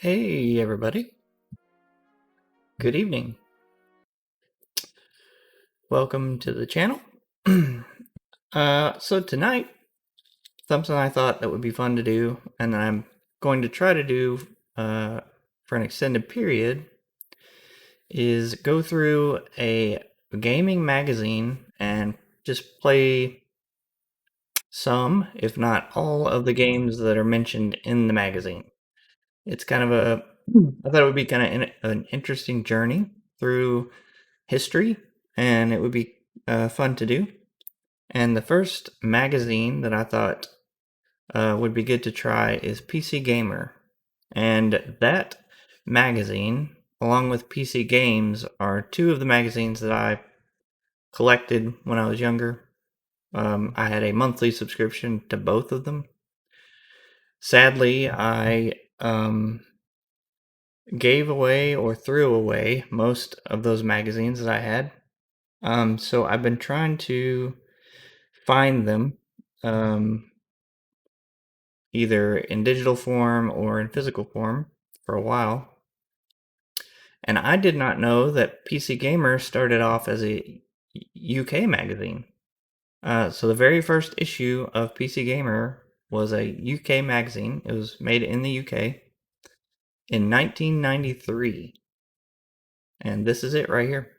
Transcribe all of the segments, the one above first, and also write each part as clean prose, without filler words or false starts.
Hey, everybody. Good evening. Welcome to the channel. So tonight, something I thought that would be fun to do, and I'm going to try to do for an extended period, is go through a gaming magazine and just play some, if not all, of the games that are mentioned in the magazine. It's kind of I thought it would be kind of an interesting journey through history, and it would be fun to do. And the first magazine that I thought would be good to try is PC Gamer. And that magazine, along with PC Games, are two of the magazines that I collected when I was younger. I had a monthly subscription to both of them. Sadly, I gave away or threw away most of those magazines that I had. So I've been trying to find them, um, either in digital form or in physical form for a while. And I did not know that PC Gamer started off as a UK magazine. So the very first issue of PC Gamer was a UK magazine. It was made in the UK in 1993. And this is it right here.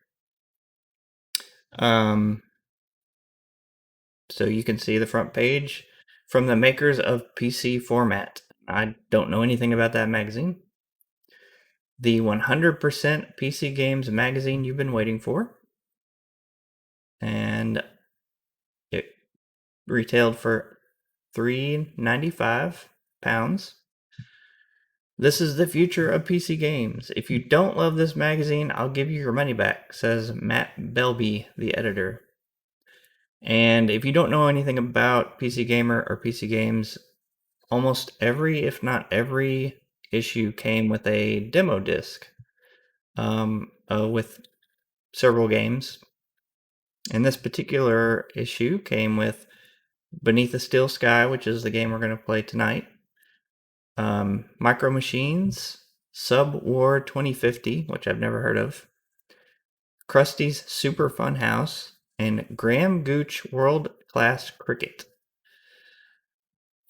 Um, so you can see the front page from the makers of PC Format. I don't know anything about that magazine. The 100% PC Games magazine you've been waiting for. And it retailed for £3.95. This is the future of PC games. If you don't love this magazine, I'll give you your money back, says Matt Belby, the editor. And if you don't know anything about PC Gamer or PC games, almost every, if not every, issue came with a demo disc with several games. And this particular issue came with Beneath a Steel Sky, which is the game we're going to play tonight, Micro Machines, Sub War 2050, which I've never heard of, Krusty's Super Fun House, and Graham Gooch World Class Cricket.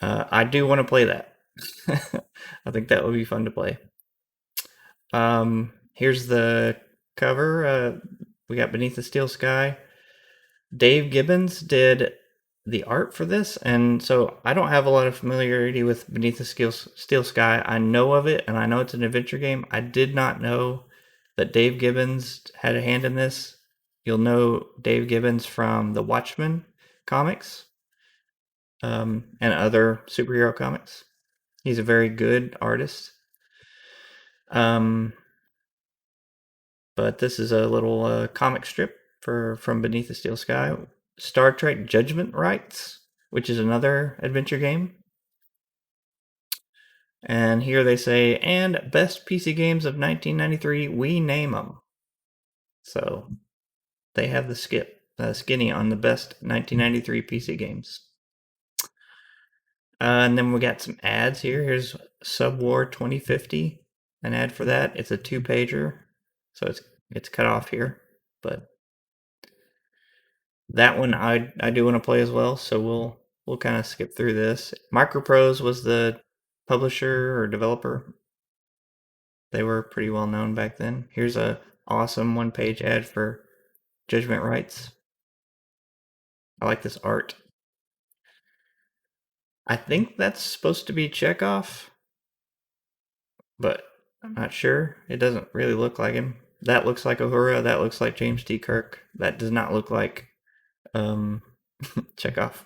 I do want to play that. I think that would be fun to play. Here's the cover. We got Beneath the Steel Sky. Dave Gibbons did the art for this, and so I don't have a lot of familiarity with Beneath the Steel Sky. I know of it, and I know it's an adventure game. I did not know that Dave Gibbons had a hand in this. You'll know Dave Gibbons from the Watchmen comics and other superhero comics. He's a very good artist. But this is a little comic strip from Beneath the Steel Sky. Star Trek Judgment Rights, which is another adventure game. And here they say, and best PC games of 1993, we name them. So they have the skinny on the best 1993 PC games. And then we got some ads here. Here's Sub War 2050, an ad for that. It's a 2-pager, so it's cut off here, but that one I do want to play as well. So we'll kind of skip through this. Microprose was the publisher or developer. They were pretty well known back then. Here's a awesome 1-page ad for Judgment Rights. I like this art. I think that's supposed to be Chekhov, but I'm not sure. It doesn't really look like him. That looks like Uhura. That looks like James T. Kirk. That does not look like Chekhov.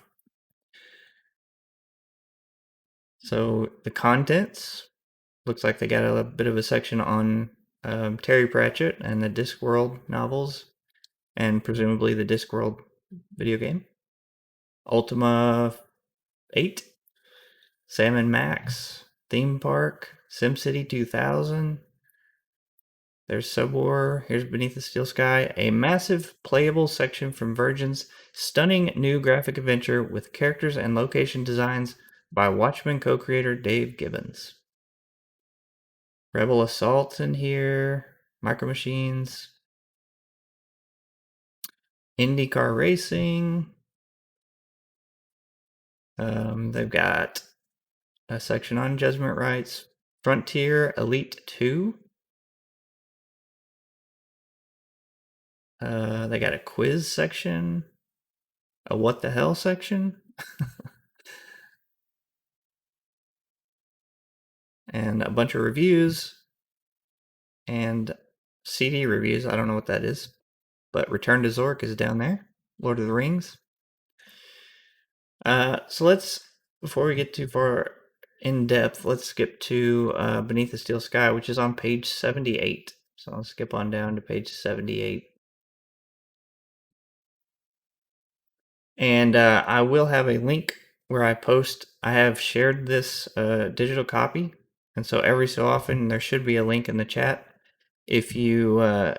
So the contents looks like they got a bit of a section on Terry Pratchett and the Discworld novels, and presumably the Discworld video game. Ultima 8, Sam & Max, Theme Park, SimCity 2000. There's Subwar. Here's Beneath the Steel Sky, a massive playable section from Virgin's stunning new graphic adventure with characters and location designs by Watchmen co-creator Dave Gibbons. Rebel Assault in here. Micro Machines. IndyCar Racing. They've got a section on Judgment Rights. Frontier Elite 2. They got a quiz section. A what the hell section. And a bunch of reviews. And CD reviews. I don't know what that is. But Return to Zork is down there. Lord of the Rings. So let's, before we get too far in depth, let's skip to Beneath the Steel Sky, which is on page 78. So I'll skip on down to page 78. And I will have a link where I have shared this digital copy. And so every so often there should be a link in the chat. If you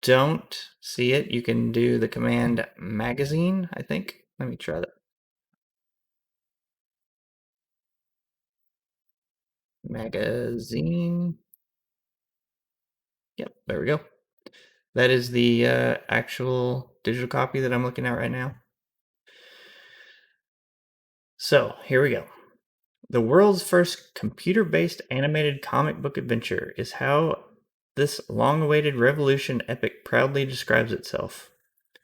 don't see it, you can do the command MagaSeen, I think. Let me try that. MagaSeen. Yep, there we go. That is the actual digital copy that I'm looking at right now. So here we go. The world's first computer-based animated comic book adventure is how this long-awaited revolution epic proudly describes itself.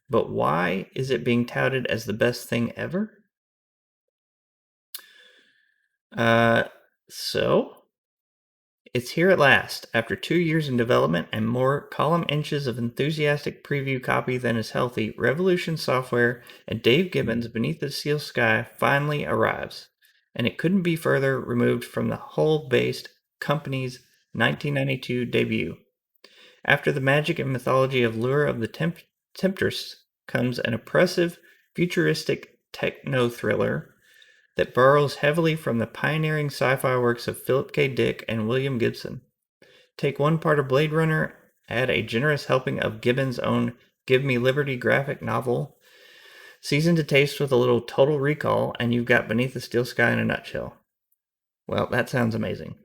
But why is it being touted as the best thing ever? So it's here at last, after 2 years in development and more column inches of enthusiastic preview copy than is healthy. Revolution Software and Dave Gibbons' Beneath the Steel Sky finally arrives, and it couldn't be further removed from the Hull-based company's 1992 debut. After the magic and mythology of Lure of the Temptress comes an oppressive, futuristic techno-thriller that borrows heavily from the pioneering sci-fi works of Philip K. Dick and William Gibson. Take one part of Blade Runner, add a generous helping of Gibbons' own Give Me Liberty graphic novel, seasoned to taste with a little Total Recall, and you've got Beneath the Steel Sky in a nutshell. Well, that sounds amazing.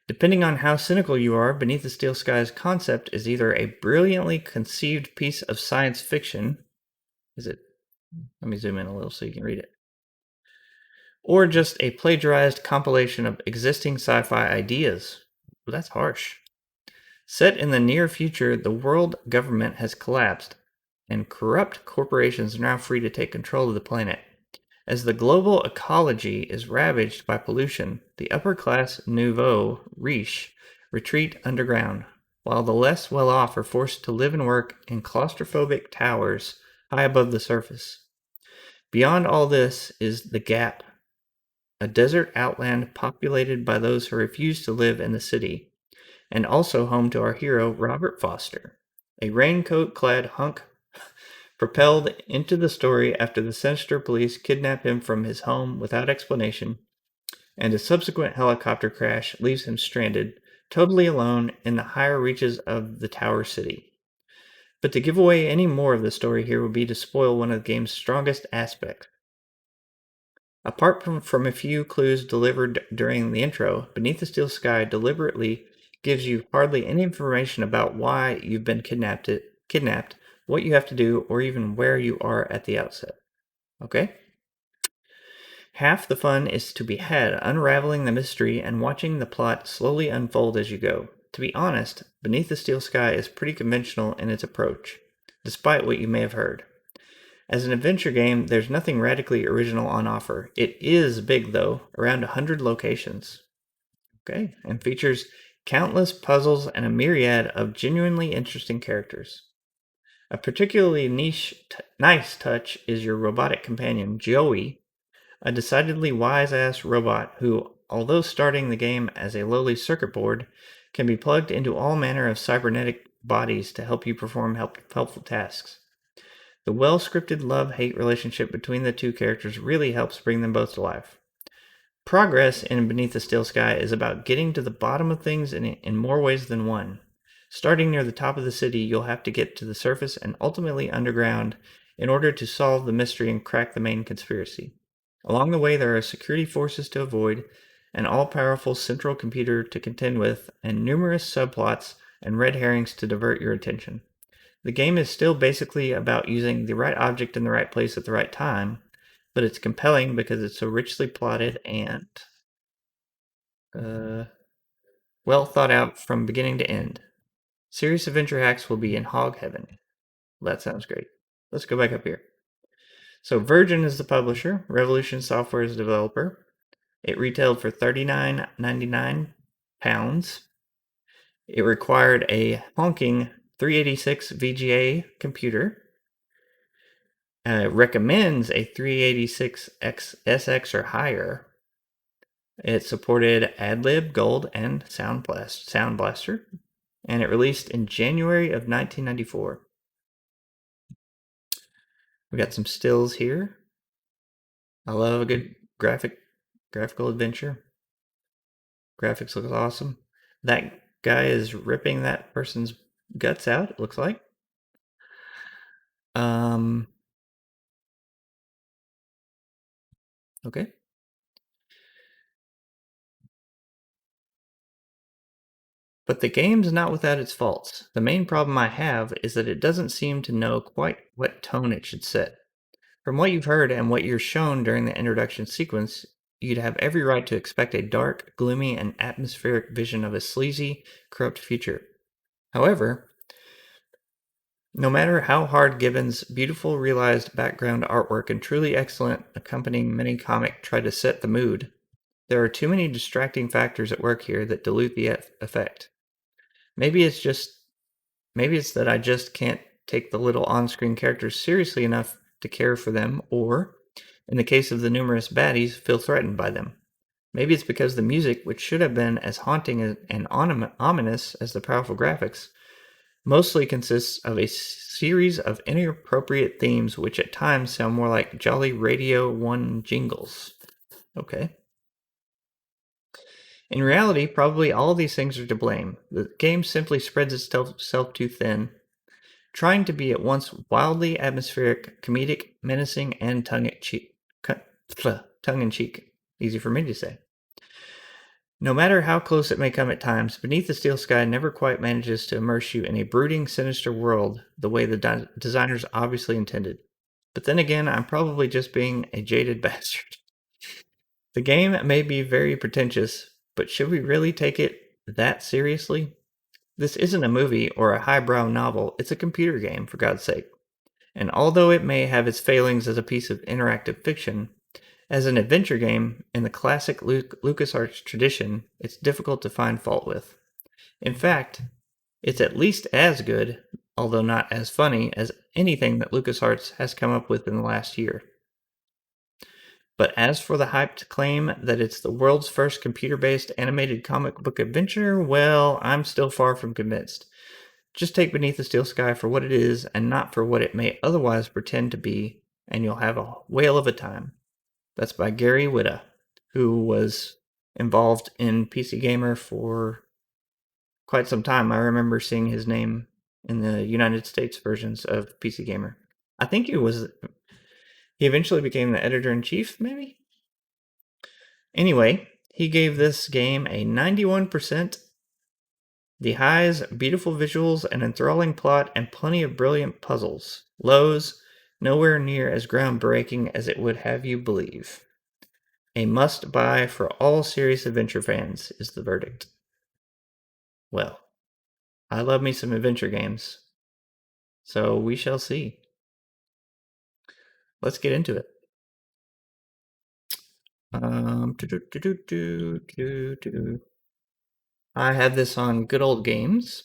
Depending on how cynical you are, Beneath the Steel Sky's concept is either a brilliantly conceived piece of science fiction. Let me zoom in a little so you can read it. Or just a plagiarized compilation of existing sci-fi ideas. Well, that's harsh. Set in the near future, the world government has collapsed, and corrupt corporations are now free to take control of the planet. As the global ecology is ravaged by pollution, the upper-class nouveau riche retreat underground, while the less well-off are forced to live and work in claustrophobic towers high above the surface. Beyond all this is the Gap, a desert outland populated by those who refuse to live in the city, and also home to our hero Robert Foster, a raincoat-clad hunk propelled into the story after the sinister police kidnap him from his home without explanation, and a subsequent helicopter crash leaves him stranded, totally alone in the higher reaches of the Tower City. But to give away any more of the story here would be to spoil one of the game's strongest aspects. Apart from a few clues delivered during the intro, Beneath the Steel Sky deliberately gives you hardly any information about why you've been kidnapped, what you have to do, or even where you are at the outset. Okay? Half the fun is to be had unraveling the mystery and watching the plot slowly unfold as you go. To be honest, Beneath the Steel Sky is pretty conventional in its approach, despite what you may have heard. As an adventure game, there's nothing radically original on offer. It is big, though, around 100 locations. Okay, and features countless puzzles and a myriad of genuinely interesting characters. A particularly nice touch is your robotic companion, Joey, a decidedly wise-ass robot who, although starting the game as a lowly circuit board, can be plugged into all manner of cybernetic bodies to help you perform helpful tasks. The well-scripted love-hate relationship between the two characters really helps bring them both to life. Progress in Beneath the Steel Sky is about getting to the bottom of things in more ways than one. Starting near the top of the city, you'll have to get to the surface and ultimately underground in order to solve the mystery and crack the main conspiracy. Along the way, there are security forces to avoid, an all-powerful central computer to contend with, and numerous subplots and red herrings to divert your attention. The game is still basically about using the right object in the right place at the right time, but it's compelling because it's so richly plotted and well thought out from beginning to end. Serious adventure hacks will be in hog heaven. Well, that sounds great. Let's go back up here. So Virgin is the publisher, Revolution Software is the developer. It retailed for £39.99. It required a honking 386 VGA computer. Recommends a 386X SX or higher. It supported AdLib, Gold, and Sound Blaster, and it released in January of 1994. We got some stills here. I love a good graphical adventure. Graphics look awesome. That guy is ripping that person's guts out, it looks like. Okay. But the game's not without its faults. The main problem I have is that it doesn't seem to know quite what tone it should set. From what you've heard and what you're shown during the introduction sequence, you'd have every right to expect a dark, gloomy, and atmospheric vision of a sleazy, corrupt future. However, no matter how hard Gibbons' beautiful realized background artwork and truly excellent accompanying mini-comic try to set the mood, there are too many distracting factors at work here that dilute the effect. Maybe it's that I just can't take the little on-screen characters seriously enough to care for them, or, in the case of the numerous baddies, feel threatened by them. Maybe it's because the music, which should have been as haunting and ominous as the powerful graphics, mostly consists of a series of inappropriate themes which at times sound more like Jolly Radio 1 jingles. Okay. In reality, probably all these things are to blame. The game simply spreads itself too thin, trying to be at once wildly atmospheric, comedic, menacing, and tongue-in-cheek. Easy for me to say. No matter how close it may come at times, Beneath the Steel Sky never quite manages to immerse you in a brooding, sinister world the way the designers obviously intended. But then again, I'm probably just being a jaded bastard. The game may be very pretentious, but should we really take it that seriously? This isn't a movie or a highbrow novel, it's a computer game, for God's sake. And although it may have its failings as a piece of interactive fiction, as an adventure game in the classic LucasArts tradition, it's difficult to find fault with. In fact, it's at least as good, although not as funny, as anything that LucasArts has come up with in the last year. But as for the hyped claim that it's the world's first computer-based animated comic book adventure, well, I'm still far from convinced. Just take Beneath the Steel Sky for what it is and not for what it may otherwise pretend to be, and you'll have a whale of a time. That's by Gary Whitta, who was involved in PC Gamer for quite some time. I remember seeing his name in the United States versions of PC Gamer. I think he eventually became the editor-in-chief, maybe? Anyway, he gave this game a 91%. The highs, beautiful visuals, an enthralling plot, and plenty of brilliant puzzles. Lows, nowhere near as groundbreaking as it would have you believe. A must-buy for all serious adventure fans is the verdict. Well, I love me some adventure games, so we shall see. Let's get into it. I have this on Good Old Games.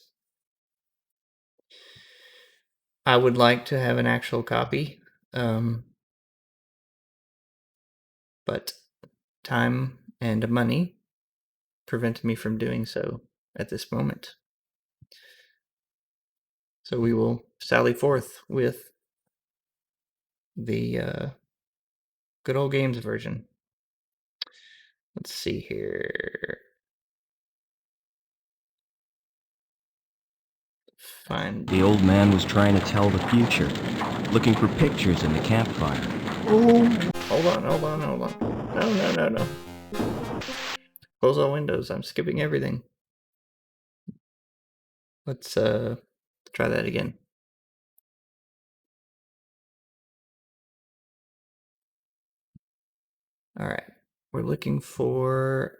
I would like to have an actual copy, but time and money prevent me from doing so at this moment. So we will sally forth with the Good Old Games version. Let's see here. The old man was trying to tell the future, looking for pictures in the campfire. Oh, hold on. No. Close all windows. I'm skipping everything. Let's try that again. All right. We're looking for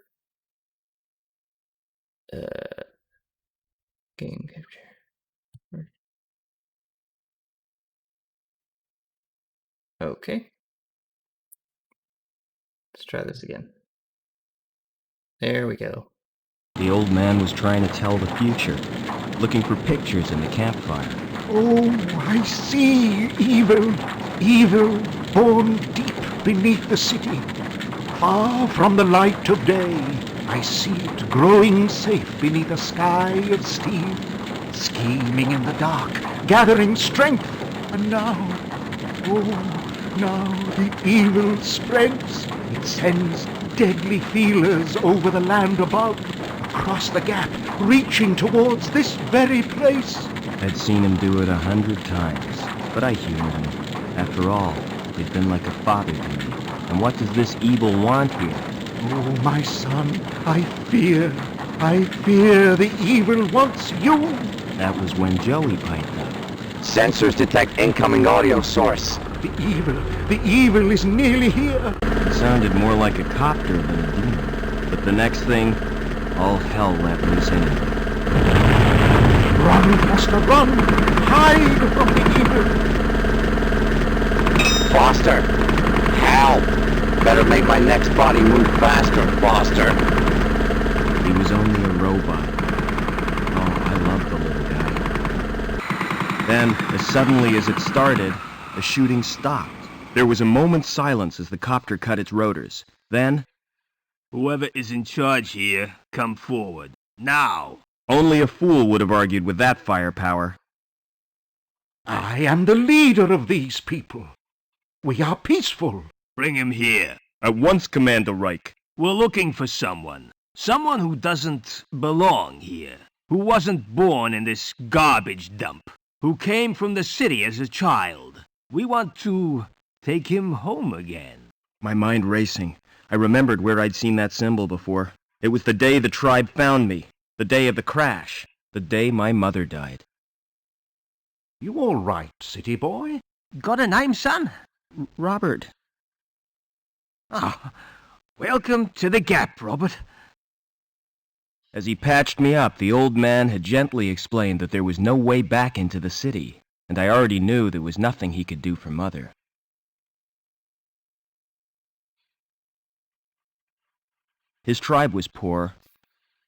game capture. Okay. Let's try this again. There we go. The old man was trying to tell the future, looking for pictures in the campfire. Oh, I see evil, evil born deep beneath the city. Far from the light of day, I see it growing safe beneath a sky of steel, scheming in the dark, gathering strength. And now, oh, now the evil spreads. It sends deadly feelers over the land above, across the gap, reaching towards this very place. I'd seen him do it 100 times, but I humored him. After all, he'd been like a father to me. And what does this evil want here? Oh, my son, I fear the evil wants you. That was when Joey piped up. Sensors detect incoming audio source. The evil is nearly here. It sounded more like a copter than a demon. But the next thing, all hell let loose anyway. Run, Foster, run! Hide from the evil! Foster! Help! Better make my next body move faster, Foster. He was only a robot. Oh, I love the little guy. Then, as suddenly as it started, the shooting stopped. There was a moment's silence as the copter cut its rotors. Then, "Whoever is in charge here, come forward. Now!" only a fool would have argued with that firepower. I am the leader of these people. We are peaceful. "Bring him here. At once, Commander Reich. We're looking for someone. Someone who doesn't belong here. Who wasn't born in this garbage dump. Who came from the city as a child. We want to take him home again." My mind racing. I remembered where I'd seen that symbol before. It was the day the tribe found me. The day of the crash. The day my mother died. You all right, city boy? Got a name, son? Robert. Oh, welcome to the Gap, Robert. As he patched me up, the old man had gently explained that there was no way back into the city, and I already knew there was nothing he could do for Mother. His tribe was poor,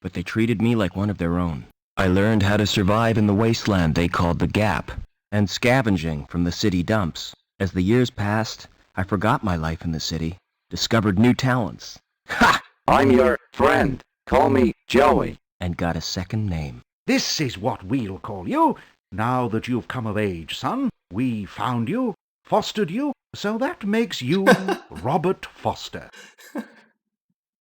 but they treated me like one of their own. I learned how to survive in the wasteland they called the Gap, and scavenging from the city dumps. As the years passed, I forgot my life in the city, discovered new talents. Ha! I'm your friend. Call me Joey. And got a second name. This is what we'll call you. Now that you've come of age, son, we found you, fostered you, so that makes you Robert Foster.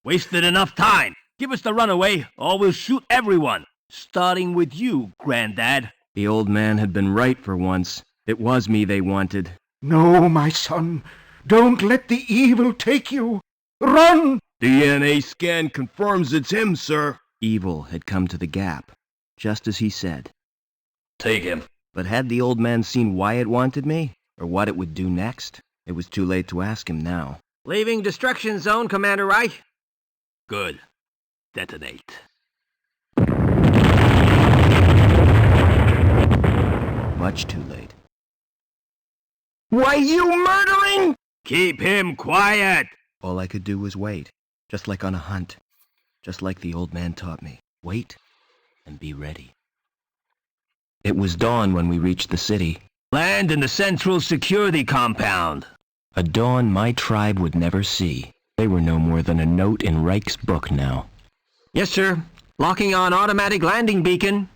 Wasted enough time. Give us the runaway, or we'll shoot everyone. Starting with you, Granddad. The old man had been right for once. It was me they wanted. No, my son, don't let the evil take you. Run! DNA scan confirms it's him, sir. Evil had come to the Gap, just as he said. Take him. But had the old man seen why it wanted me, or what it would do next? It was too late to ask him now. Leaving destruction zone, Commander Reich. Good. Detonate. Much too late. Why, you murdering? Keep him quiet. All I could do was wait, just like on a hunt. Just like the old man taught me. Wait and be ready. It was dawn when we reached the city. Land in the Central Security Compound. A dawn my tribe would never see. They were no more than a note in Reich's book now. Yes, sir. Locking on automatic landing beacon.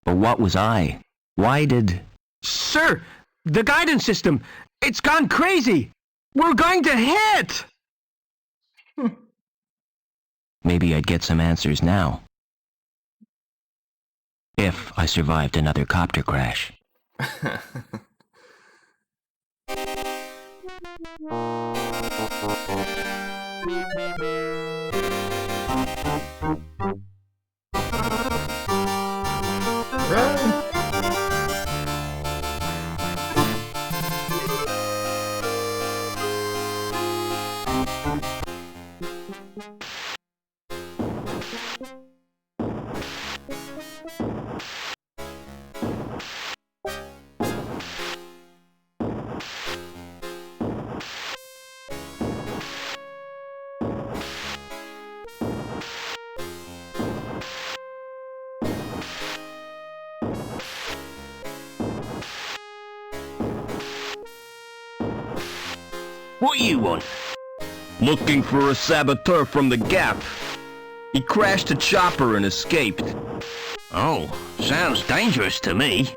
But what was I? Why did... Sir, the guidance system, it's gone crazy. We're going to hit. Maybe I'd get some answers now. If I survived another copter crash. Run! What you want? Looking for a saboteur from the Gap. He crashed a chopper and escaped. Oh, sounds dangerous to me.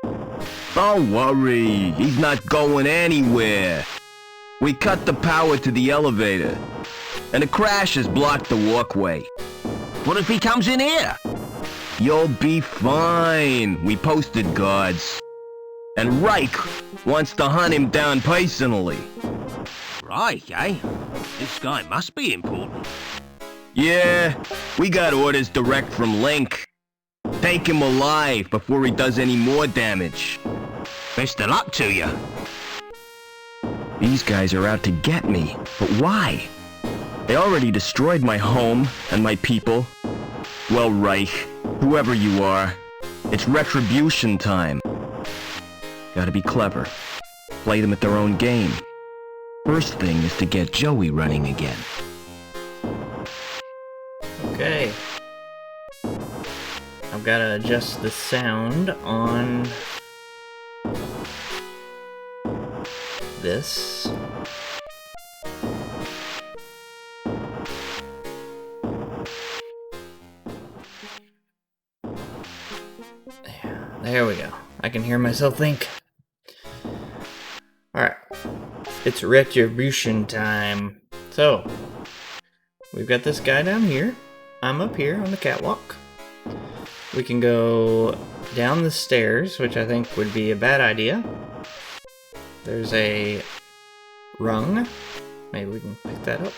Don't worry, he's not going anywhere. We cut the power to the elevator, and the crash has blocked the walkway. What if he comes in here? You'll be fine. We posted guards. And Reich wants to hunt him down personally. Right, eh? This guy must be important. Yeah, we got orders direct from Link. Take him alive before he does any more damage. Best of luck to you. These guys are out to get me, but why? They already destroyed my home and my people. Well, Reich, whoever you are, it's retribution time. Gotta be clever. Play them at their own game. First thing is to get Joey running again. Okay. I've got to adjust the sound on this. There we go. I can hear myself think. Alright. It's retribution time. So, we've got this guy down here. I'm up here on the catwalk. We can go down the stairs, which I think would be a bad idea. There's a rung. Maybe we can pick that up.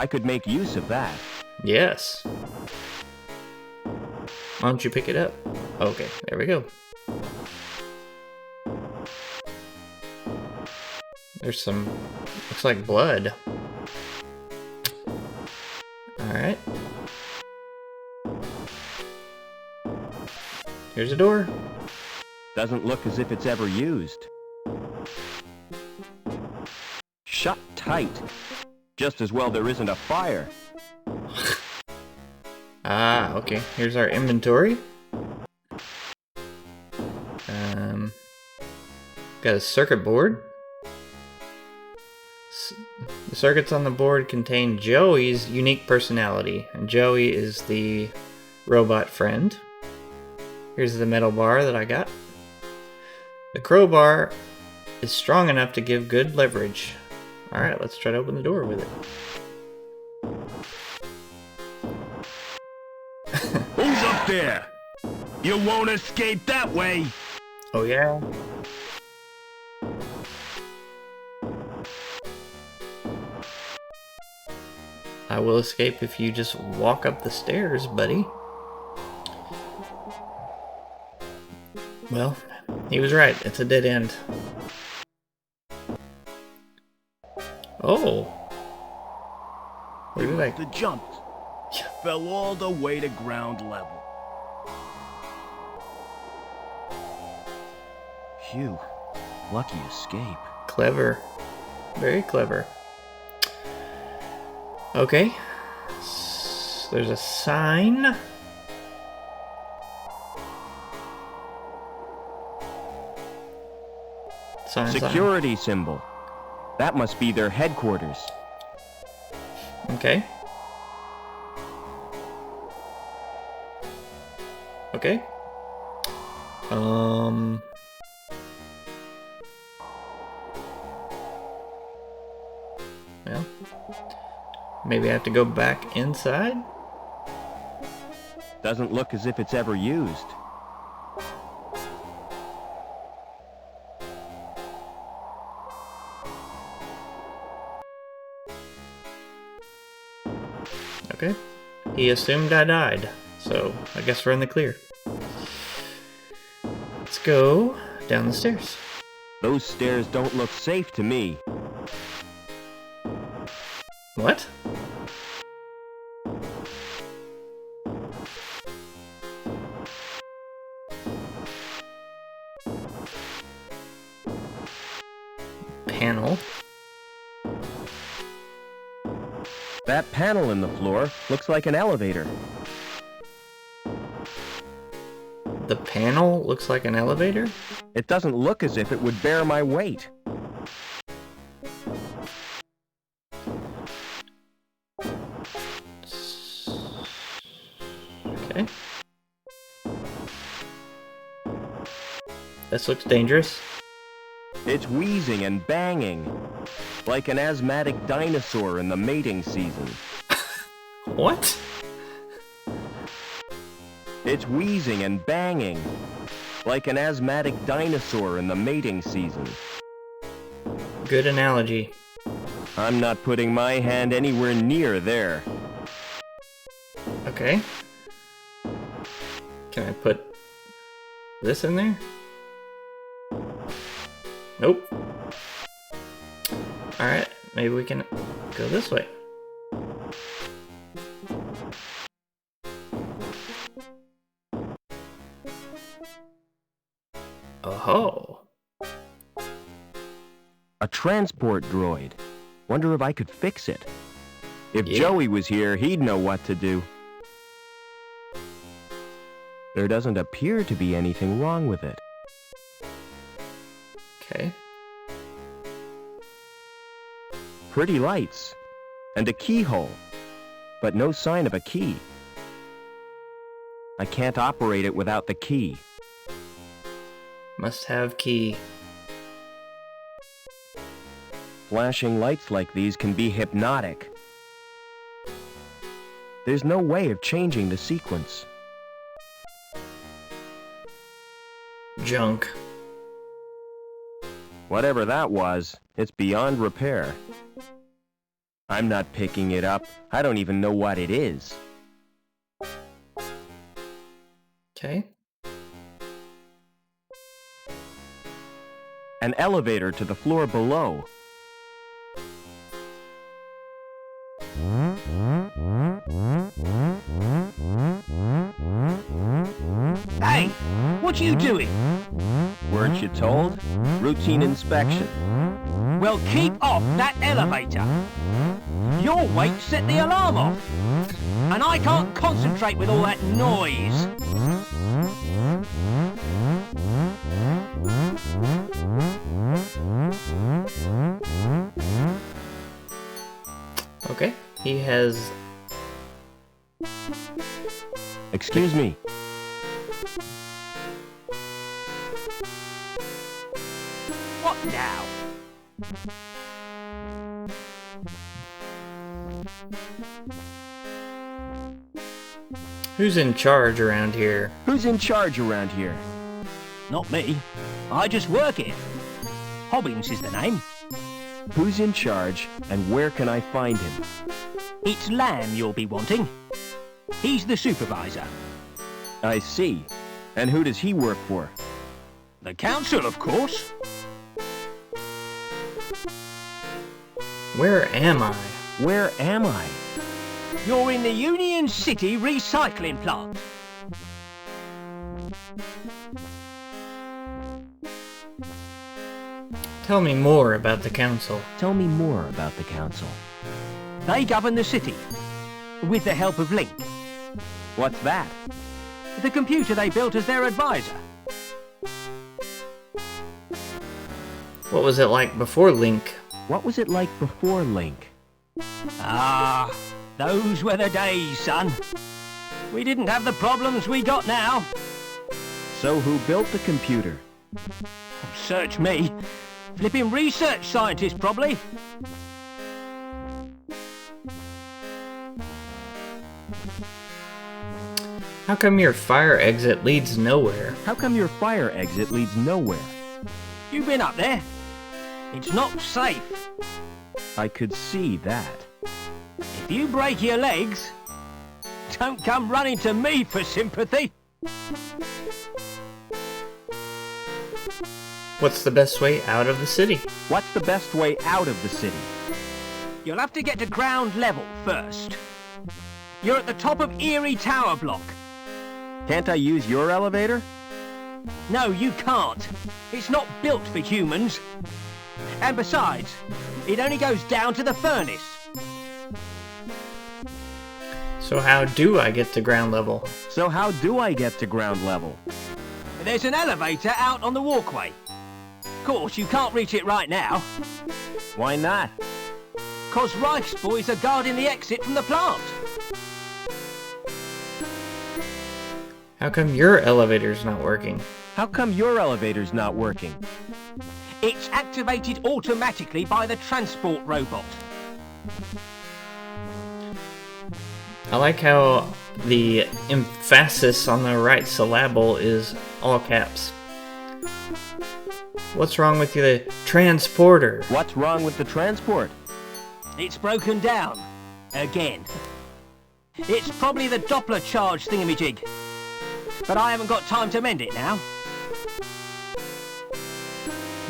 I could make use of that. Yes. Why don't you pick it up? Okay, there we go. There's some, looks like blood. Alright. Here's a door. Doesn't look as if it's ever used. Shut tight. Just as well there isn't a fire. Ah, okay. Here's our inventory. Got a circuit board. The circuits on the board contain Joey's unique personality, and Joey is the robot friend. Here's the metal bar that I got. The crowbar is strong enough to give good leverage. Alright, let's try to open the door with it. Who's up there? You won't escape that way. Oh yeah? I will escape if you just walk up the stairs, buddy. Well, he was right. It's a dead end. Oh. Where did I... The jumped. Fell all the way to ground level. Phew. Lucky escape. Clever. Very clever. Okay. There's a sign. Sign. Security symbol. That must be their headquarters. Okay. Okay. Well, maybe I have to go back inside? Doesn't look as if it's ever used. Okay. He assumed I died, so I guess we're in the clear. Let's go down the stairs. Those stairs don't look safe to me. What? Panel. That panel in the floor looks like an elevator. The panel looks like an elevator? It doesn't look as if it would bear my weight. Okay. This looks dangerous. It's wheezing and banging, like an asthmatic dinosaur in the mating season. What? It's wheezing and banging, like an asthmatic dinosaur in the mating season. Good analogy. I'm not putting my hand anywhere near there. Okay. Can I put this in there? Nope. Alright, maybe we can go this way. Oh. A transport droid. Wonder if I could fix it. If Yeah. Joey was here, he'd know what to do. There doesn't appear to be anything wrong with it. Okay. Pretty lights. And a keyhole. But no sign of a key. I can't operate it without the key. Must have key. Flashing lights like these can be hypnotic. There's no way of changing the sequence. Junk. Whatever that was, it's beyond repair. I'm not picking it up. I don't even know what it is. Okay. An elevator to the floor below. Hey, what are you doing? Weren't you told? Routine inspection. Well, keep off that elevator. Your weight set the alarm off. And I can't concentrate with all that noise. Okay. He has... Excuse me. What now? Who's in charge around here? Who's in charge around here? Not me. I just work here. Hobbins is the name. Who's in charge, and where can I find him? It's Lamb you'll be wanting. He's the supervisor. I see. And who does he work for? The council, of course. Where am I? Where am I? You're in the Union City recycling plant. Tell me more about the council. Tell me more about the council. They govern the city, with the help of Link, What's that? the computer they built as their advisor. What was it like before Link? What was it like before Link? Ah, those were the days, son. We didn't have the problems we got now. So who built the computer? Search me. Flipping research scientist, probably. How come your fire exit leads nowhere? How come your fire exit leads nowhere? You've been up there. It's not safe. I could see that. If you break your legs, Don't come running to me for sympathy. What's the best way out of the city? What's the best way out of the city? You'll have to get to ground level first. You're at the top of Erie Tower Block. Can't I use your elevator? No, you can't. It's not built for humans. And besides, it only goes down to the furnace. So how do I get to ground level? So how do I get to ground level? There's an elevator out on the walkway. Of course, you can't reach it right now. Why not? 'Cause Reich's boys are guarding the exit from the plant. How come your elevator's not working? How come your elevator's not working? It's activated automatically by the transport robot. I like how the emphasis on the right syllable is all caps. What's wrong with the transporter? What's wrong with the transport? It's broken down. Again. It's probably the Doppler charge thingamajig. But I haven't got time to mend it now.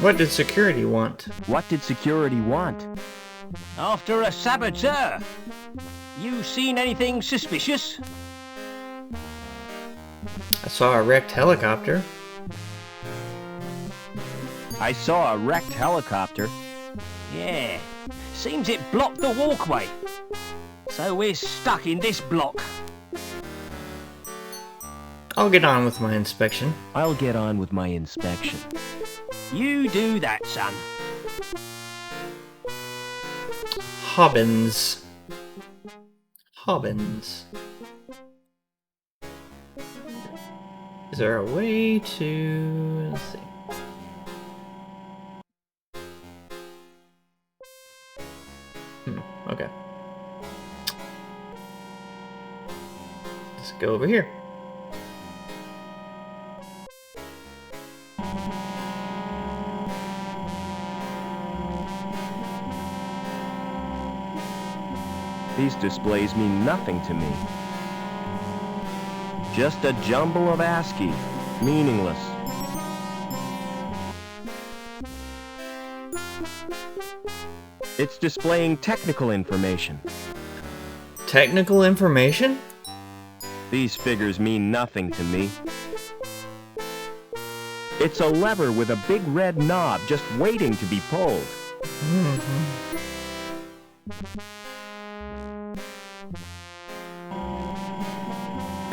What did security want? What did security want? After a saboteur. You seen anything suspicious? I saw a wrecked helicopter. I saw a wrecked helicopter. Yeah. Seems it blocked the walkway. So we're stuck in this block. I'll get on with my inspection. I'll get on with my inspection. You do that, son. Hobbins. Hobbins. Is there a way to... let's see. Okay. Let's go over here. These displays mean nothing to me. Just a jumble of ASCII, meaningless. It's displaying technical information. Technical information? These figures mean nothing to me. It's a lever with a big red knob just waiting to be pulled.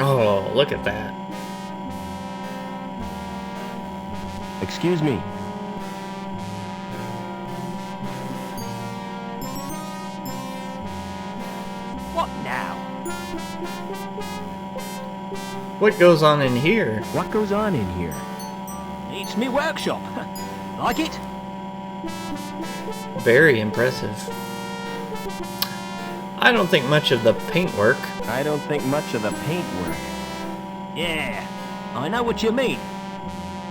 Oh, look at that. Excuse me. What now? What goes on in here? What goes on in here? It's me workshop. Like it? Very impressive. I don't think much of the paintwork. I don't think much of the paintwork. Yeah, I know what you mean.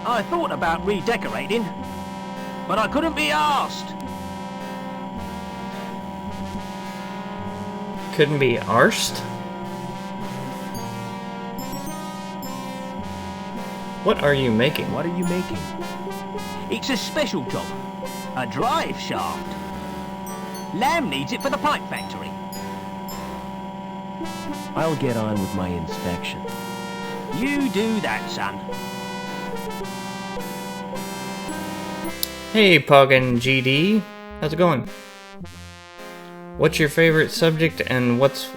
I thought about redecorating, but I couldn't be arsed. Couldn't be arsed? What are you making? What are you making? It's a special job. A drive shaft. Lamb needs it for the pipe factory. I'll get on with my inspection. You do that, son. Hey, Pog and GD. How's it going? What's your favorite subject and what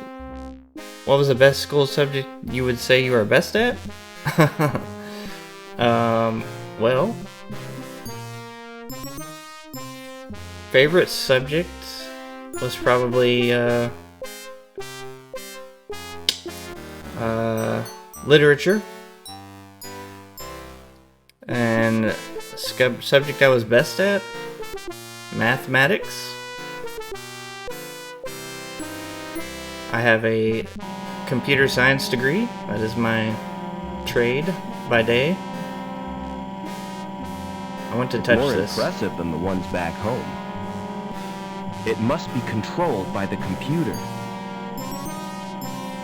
was the best school subject you would say you are best at? Well, favorite subject was probably literature, and subject I was best at, mathematics. I have a computer science degree. That is my trade by day. I want to touch More this. impressive than the ones back home. It must be controlled by the computer.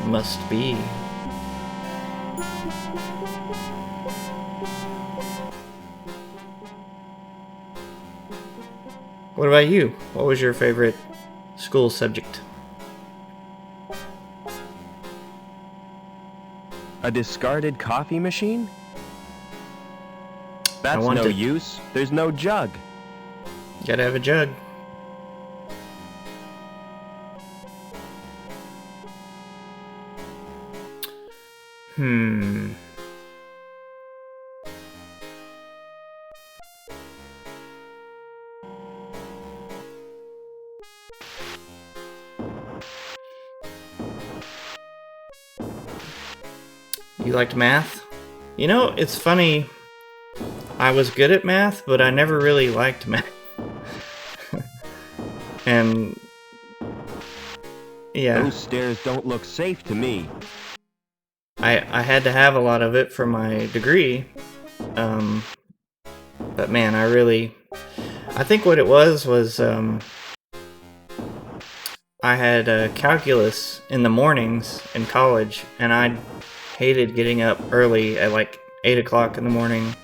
must be. What about you? What was your favorite school subject? A discarded coffee machine? I That's want no it. use. There's no jug. Gotta have a jug. Hmm. You liked math? You know, it's funny. I was good at math, but I never really liked math. And yeah, Those stairs don't look safe to me. I had to have a lot of it for my degree. But man, I think what it was I had calculus in the mornings in college, and I hated getting up early at like 8 o'clock in the morning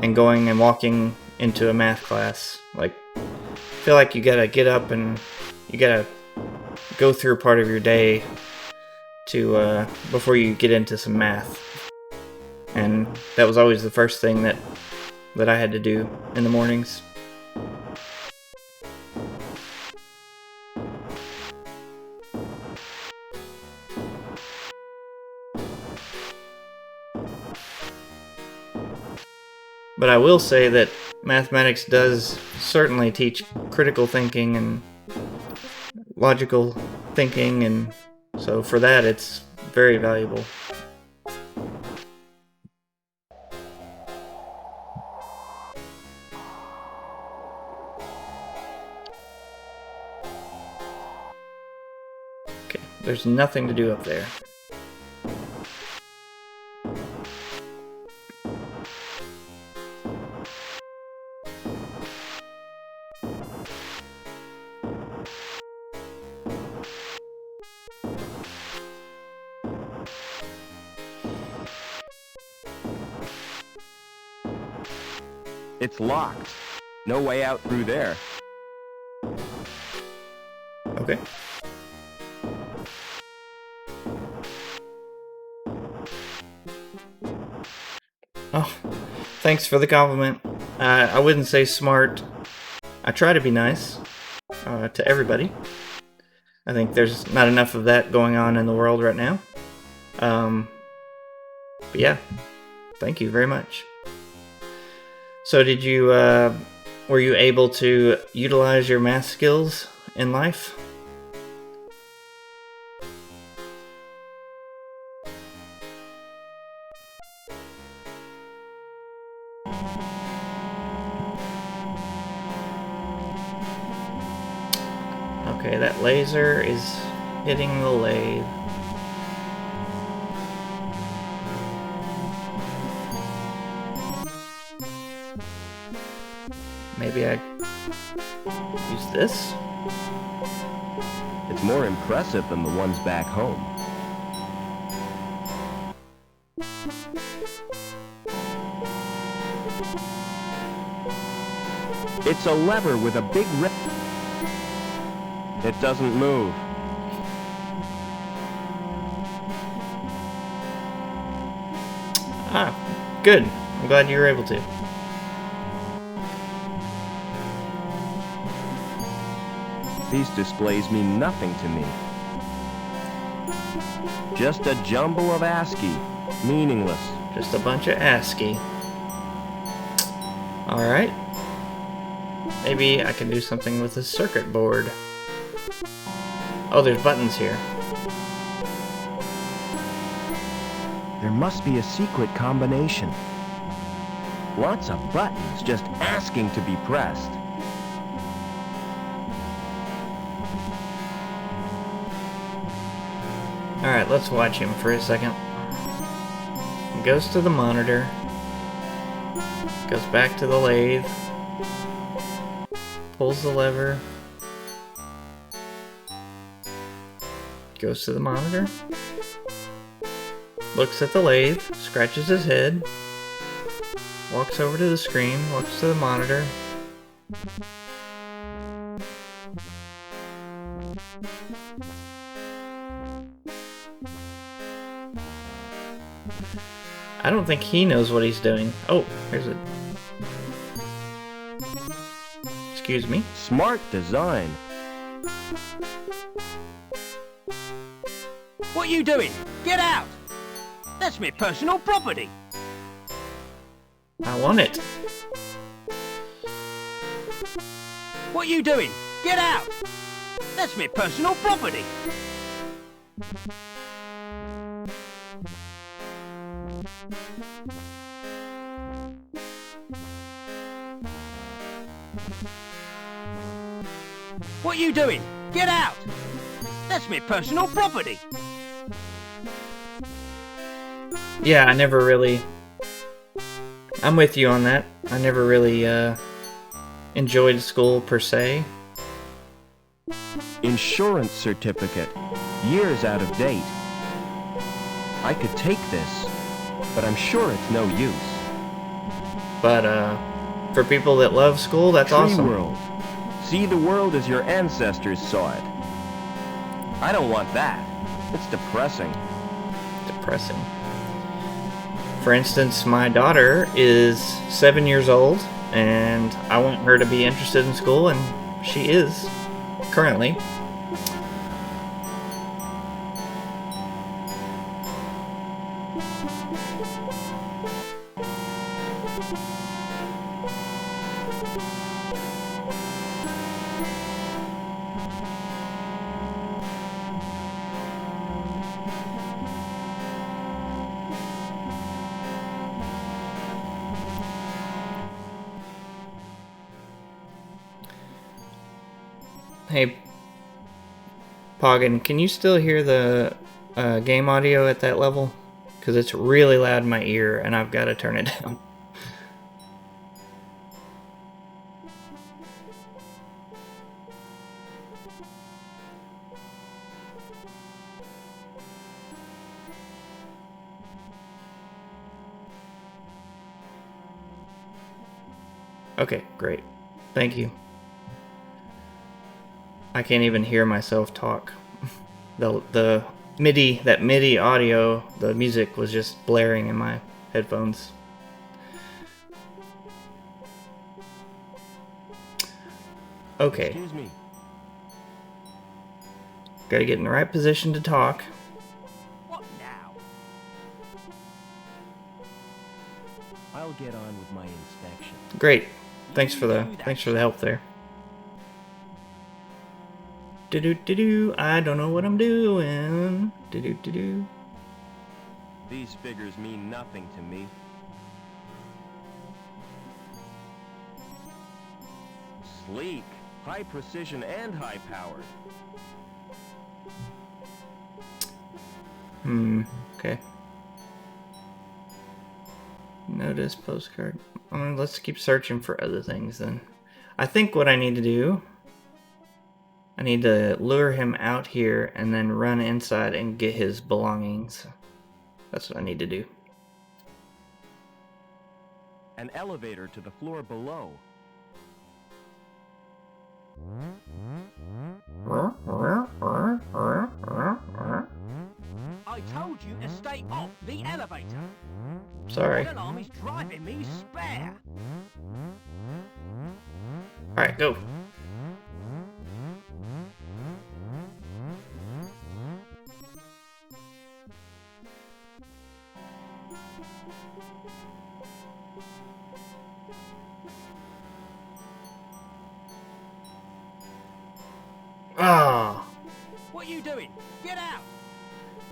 and going and walking into a math class. Like, I feel like you gotta get up and you gotta go through part of your day to before you get into some math. And that was always the first thing that I had to do in the mornings. But I will say that mathematics does certainly teach critical thinking and logical thinking, and so for that it's very valuable. Okay, there's nothing to do up there. It's locked. No way out through there. Okay. Oh, thanks for the compliment. I wouldn't say smart. I try to be nice to everybody. I think there's not enough of that going on in the world right now. But yeah, thank you very much. So did you, were you able to utilize your math skills in life? Okay, that laser is hitting the lathe. Maybe I use this? It's more impressive than the ones back home. It's a lever with a big It doesn't move. Ah, good. I'm glad you were able to. These displays mean nothing to me. Just a jumble of ASCII. Meaningless. Just a bunch of ASCII. Alright. Maybe I can do something with the circuit board. Oh, there's buttons here. There must be a secret combination. Lots of buttons just asking to be pressed. Alright, let's watch him for a second. He goes to the monitor. Goes back to the lathe. Pulls the lever. Goes to the monitor. looks at the lathe, scratches his head, walks over to the screen, walks to the monitor. I don't think he knows what he's doing. Oh, here's it. Excuse me. Smart design. What you doing? Get out! That's my personal property. I want it. What you doing? Get out! That's my personal property. What you doing? Get out! That's my personal property. Yeah, I never really... I'm with you on that. I never really enjoyed school per se. Insurance certificate. Years out of date. I could take this, but I'm sure it's no use. But for people that love school, that's Tree awesome. world. See the world as your ancestors saw it. I don't want that. It's depressing. Depressing. For instance, my daughter is 7 years old, and I want her to be interested in school, and she is, currently. Hey, Poggin, can you still hear the game audio at that level? Because it's really loud in my ear, and I've got to turn it down. Okay, great. Thank you. I can't even hear myself talk. The MIDI audio, the music was just blaring in my headphones. Okay. Excuse me. Gotta get in the right position to talk. What now? I'll get on with my inspection. Great. Thanks for the help there. Do-do-do-do. I don't know what I'm doing. Do-do-do-do. These figures mean nothing to me. Sleek, high precision and high powered. Okay. Notice postcard. Let's keep searching for other things then. I think what I need to do, I need to lure him out here and then run inside and get his belongings. That's what I need to do. An elevator to the floor below. I told you to stay off the elevator. Sorry. That alarm is driving me spare. Alright, go. Ah. What are you doing? Get out!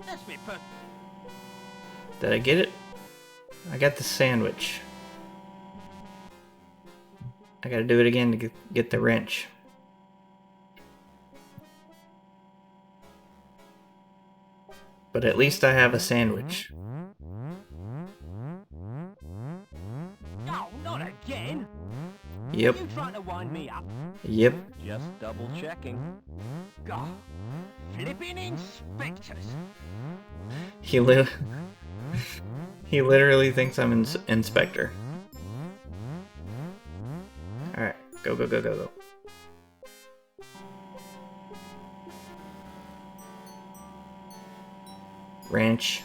That's me Did I get it? I got the sandwich. I gotta do it again to get the wrench. But at least I have a sandwich. Oh, not again! Yep. You trying to wind me up? Yep. Just double checking. God, flipping inspectors. He He literally thinks I'm Inspector. Alright, go, go, go, go, go. Wrench.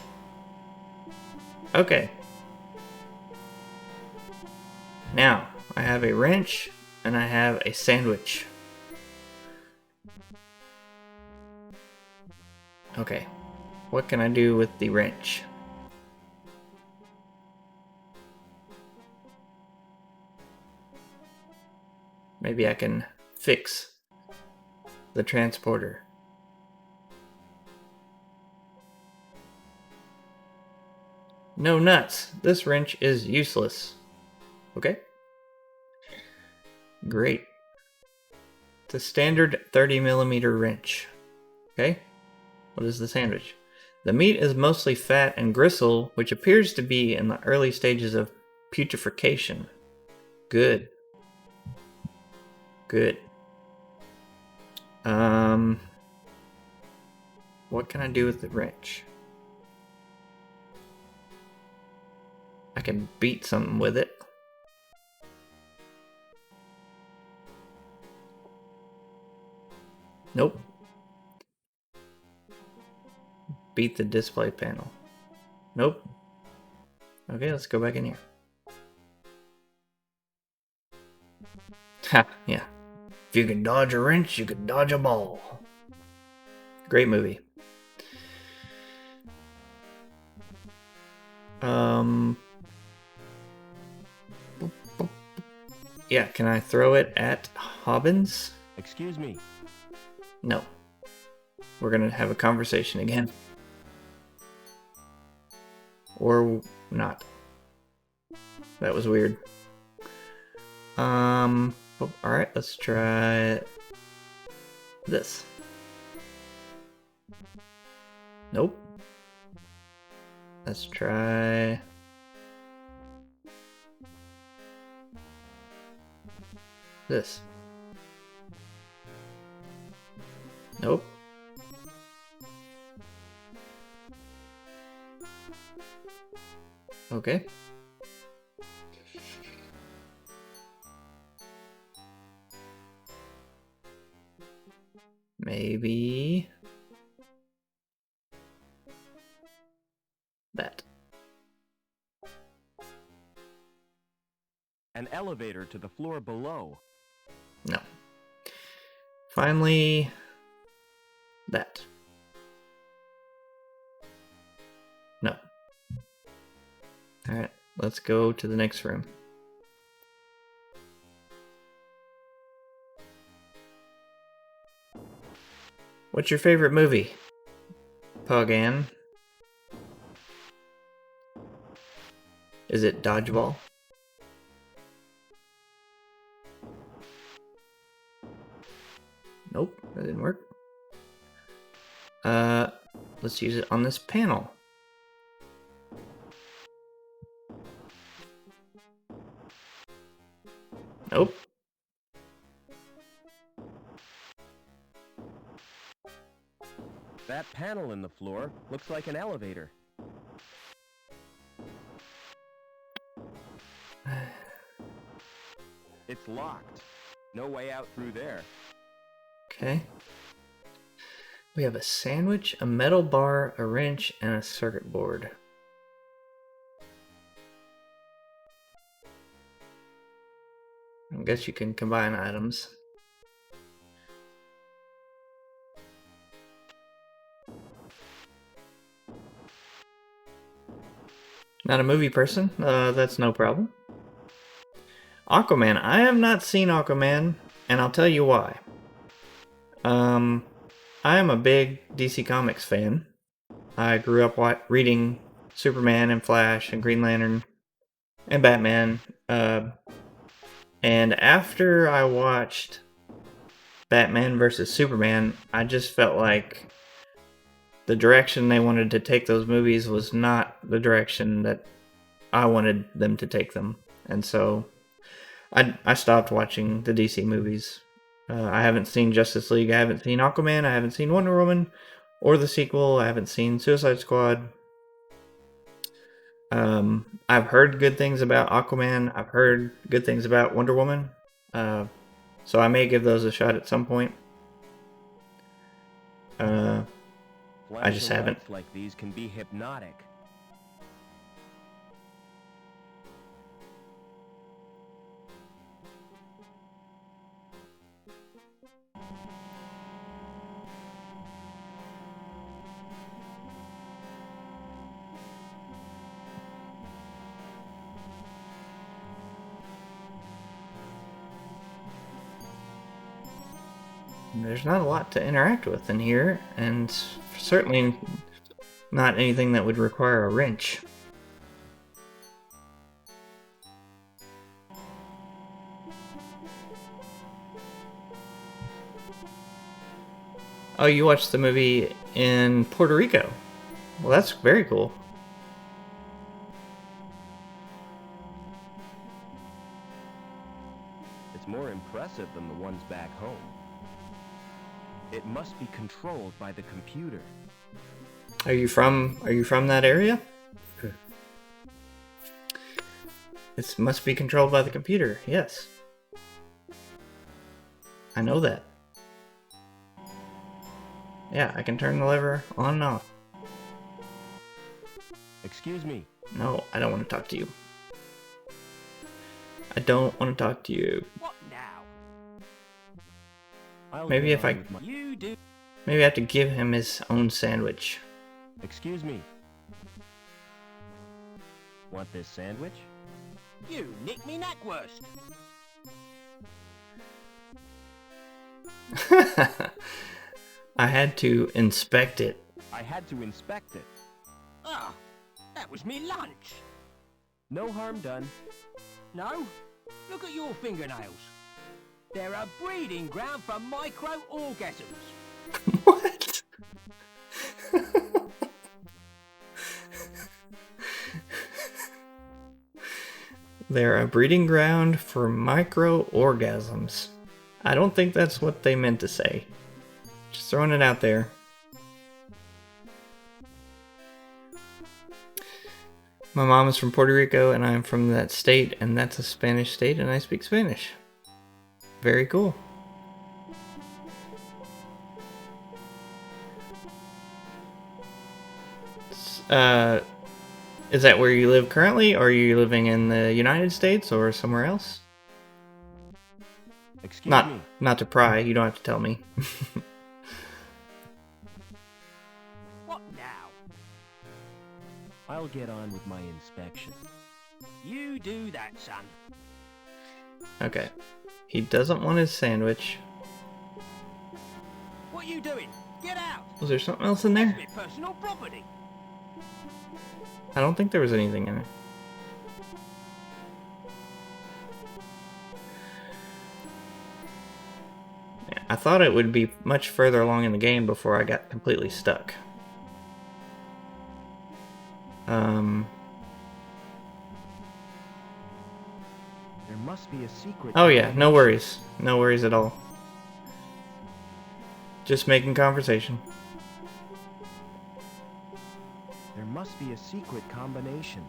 Okay. Now, I have a wrench and I have a sandwich. Okay. What can I do with the wrench? Maybe I can fix the transporter. No nuts. This wrench is useless. Okay. Great. It's a standard 30mm wrench. Okay. What is the sandwich? The meat is mostly fat and gristle, which appears to be in the early stages of putrefaction. Good. Good. What can I do with the wrench? I can beat something with it. Nope. Beat the display panel. Nope. Okay, let's go back in here. Ha, yeah. If you can dodge a wrench, you can dodge a ball. Great movie. Yeah, can I throw it at Hobbins? Excuse me. No. We're gonna have a conversation again. Or not. That was weird. Alright, let's try this. Nope. Let's try this. Nope. Okay. Maybe that. An elevator to the floor below. No. Finally, that. No. Alright, let's go to the next room. What's your favorite movie? Pogan. Is it Dodgeball? Nope, that didn't work. Let's use it on this panel. Nope. That panel in the floor looks like an elevator. It's locked. No way out through there. Okay. We have a sandwich, a metal bar, a wrench, and a circuit board. I guess you can combine items. Not a movie person? That's no problem. Aquaman. I have not seen Aquaman, and I'll tell you why. I am a big DC Comics fan. I grew up reading Superman and Flash and Green Lantern and Batman. And after I watched Batman vs. Superman, I just felt like the direction they wanted to take those movies was not the direction that I wanted them to take them. And so I stopped watching the DC movies. I haven't seen Justice League, I haven't seen Aquaman, I haven't seen Wonder Woman, or the sequel, I haven't seen Suicide Squad. I've heard good things about Aquaman. I've heard good things about Wonder Woman. So I may give those a shot at some point. I just Flashing haven't. lights like these can be hypnotic. There's not a lot to interact with in here, and certainly not anything that would require a wrench. Oh, you watched the movie in Puerto Rico. Well, that's very cool. It's more impressive than the ones back home. It must be controlled by the computer. Are you from that area? It must be controlled by the computer. Yes. I know that. Yeah, I can turn the lever on and off. Excuse me. No, I don't want to talk to you. I don't want to talk to you. What now? Maybe if I... You do. Maybe I have to give him his own sandwich. Excuse me. Want this sandwich? You nick me knackwurst. I had to inspect it. I had to inspect it. Ah, that was me lunch. No harm done. No? Look at your fingernails. They're a breeding ground for micro-orgasms. What? They're a breeding ground for micro-orgasms. I don't think that's what they meant to say. Just throwing it out there. My mom is from Puerto Rico, and I'm from that state, and that's a Spanish state, and I speak Spanish. Very cool. Is that where you live currently, or are you living in the United States or somewhere else? Excuse me. Not to pry, you don't have to tell me. What now? I'll get on with my inspection. You do that, son. Okay. He doesn't want his sandwich. What you doing? Get out! Was there something else in there? It's my personal property. I don't think there was anything in it. Yeah, I thought it would be much further along in the game before I got completely stuck. There must be a secret. Oh yeah, no worries. No worries at all. Just making conversation. There must be a secret combination.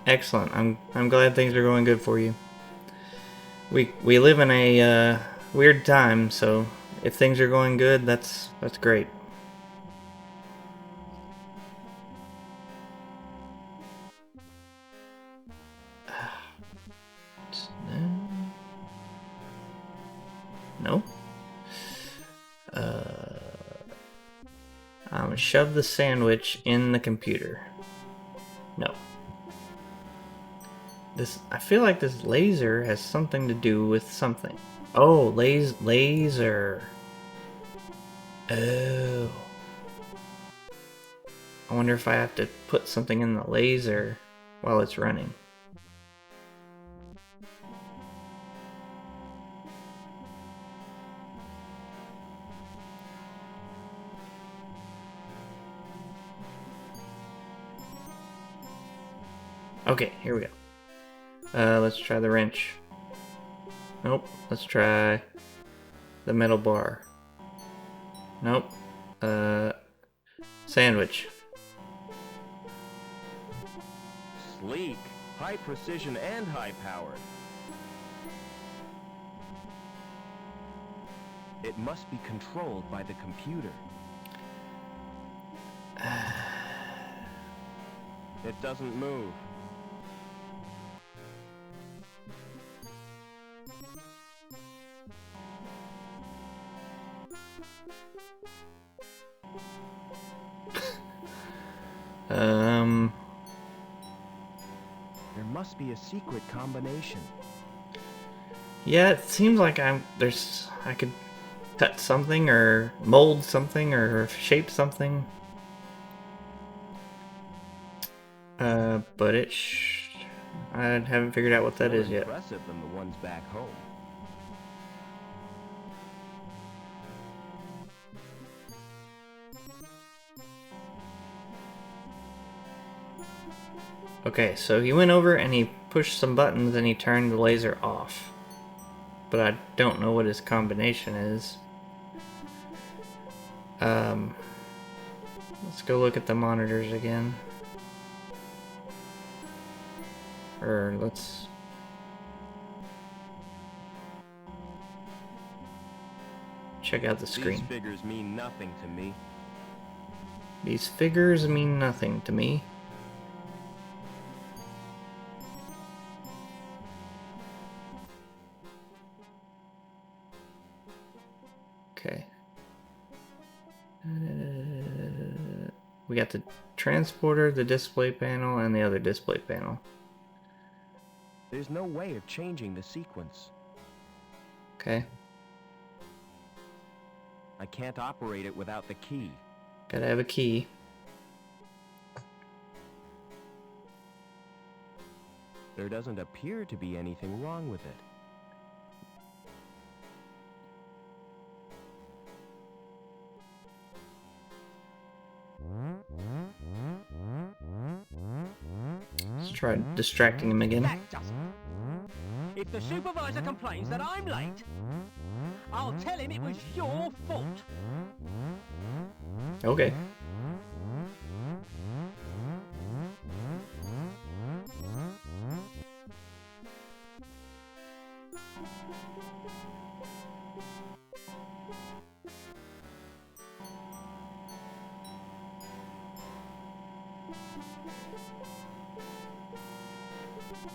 Excellent. I'm glad things are going good for you. We live in a weird time, so if things are going good, that's great. No. I'm gonna shove the sandwich in the computer. No. I feel like this laser has something to do with something. Oh, laser. Oh. I wonder if I have to put something in the laser while it's running. Okay, here we go. Let's try the wrench. Nope. Let's try the metal bar. Nope. Sandwich. Sleek, high precision and high powered. It must be controlled by the computer. It doesn't move. There must be a secret combination. Yeah, it seems like I could cut something or mold something or shape something. But I haven't figured out what that More is yet. impressive than the ones back home. Okay, so he went over and he pushed some buttons and he turned the laser off. But I don't know what his combination is. Let's go look at the monitors again. Or let's... check out the screen. These figures mean nothing to me. These figures mean nothing to me. Okay. We got the transporter, the display panel, and the other display panel. There's no way of changing the sequence. Okay. I can't operate it without the key. Gotta have a key. There doesn't appear to be anything wrong with it. Let's try distracting him again. That does it. If the supervisor complains that I'm late, I'll tell him it was your fault. Okay.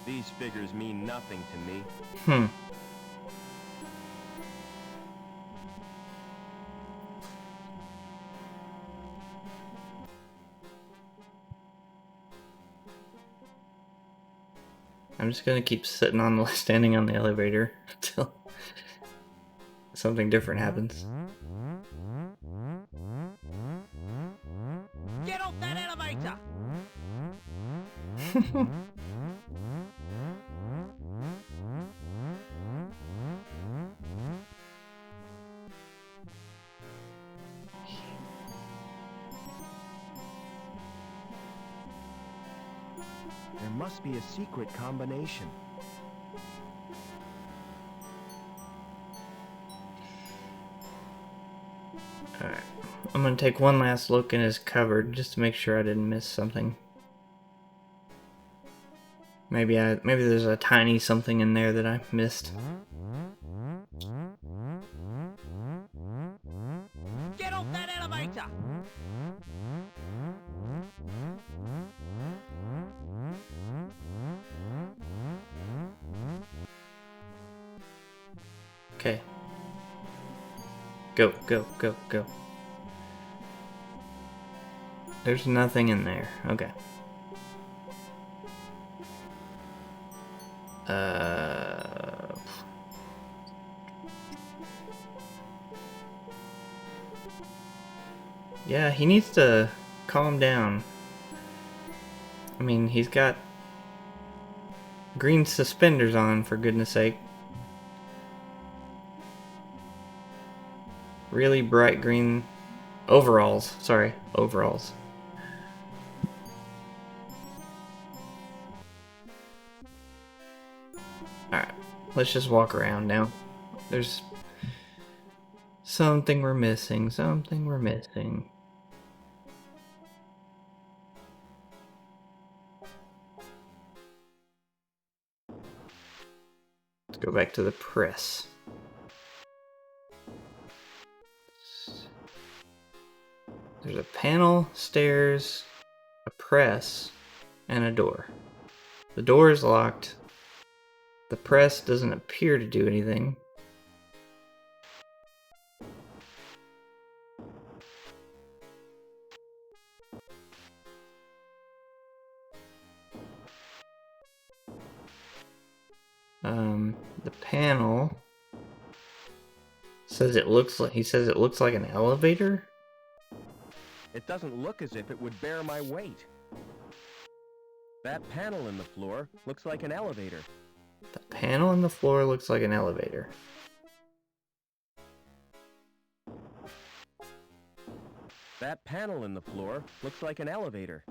These figures mean nothing to me. Hmm. I'm just gonna keep standing on the elevator until something different happens. Get off that elevator! There must be a secret combination. Alright. I'm gonna take one last look in his cupboard just to make sure I didn't miss something. Maybe there's a tiny something in there that I missed. Get off that elevator! Okay. Go, go, go, go. There's nothing in there. Okay. Yeah, he needs to calm down. I mean, he's got green suspenders on, for goodness sake. Really bright green overalls. Sorry, overalls. Alright, let's just walk around now. Something we're missing. Something we're missing. Let's go back to the press. There's a panel, stairs, a press, and a door. The door is locked. The press doesn't appear to do anything. The panel says it looks like, he says it looks like an elevator. It doesn't look as if it would bear my weight. That panel in the floor looks like an elevator. The panel on the floor looks like an elevator. That panel in the floor looks like an elevator.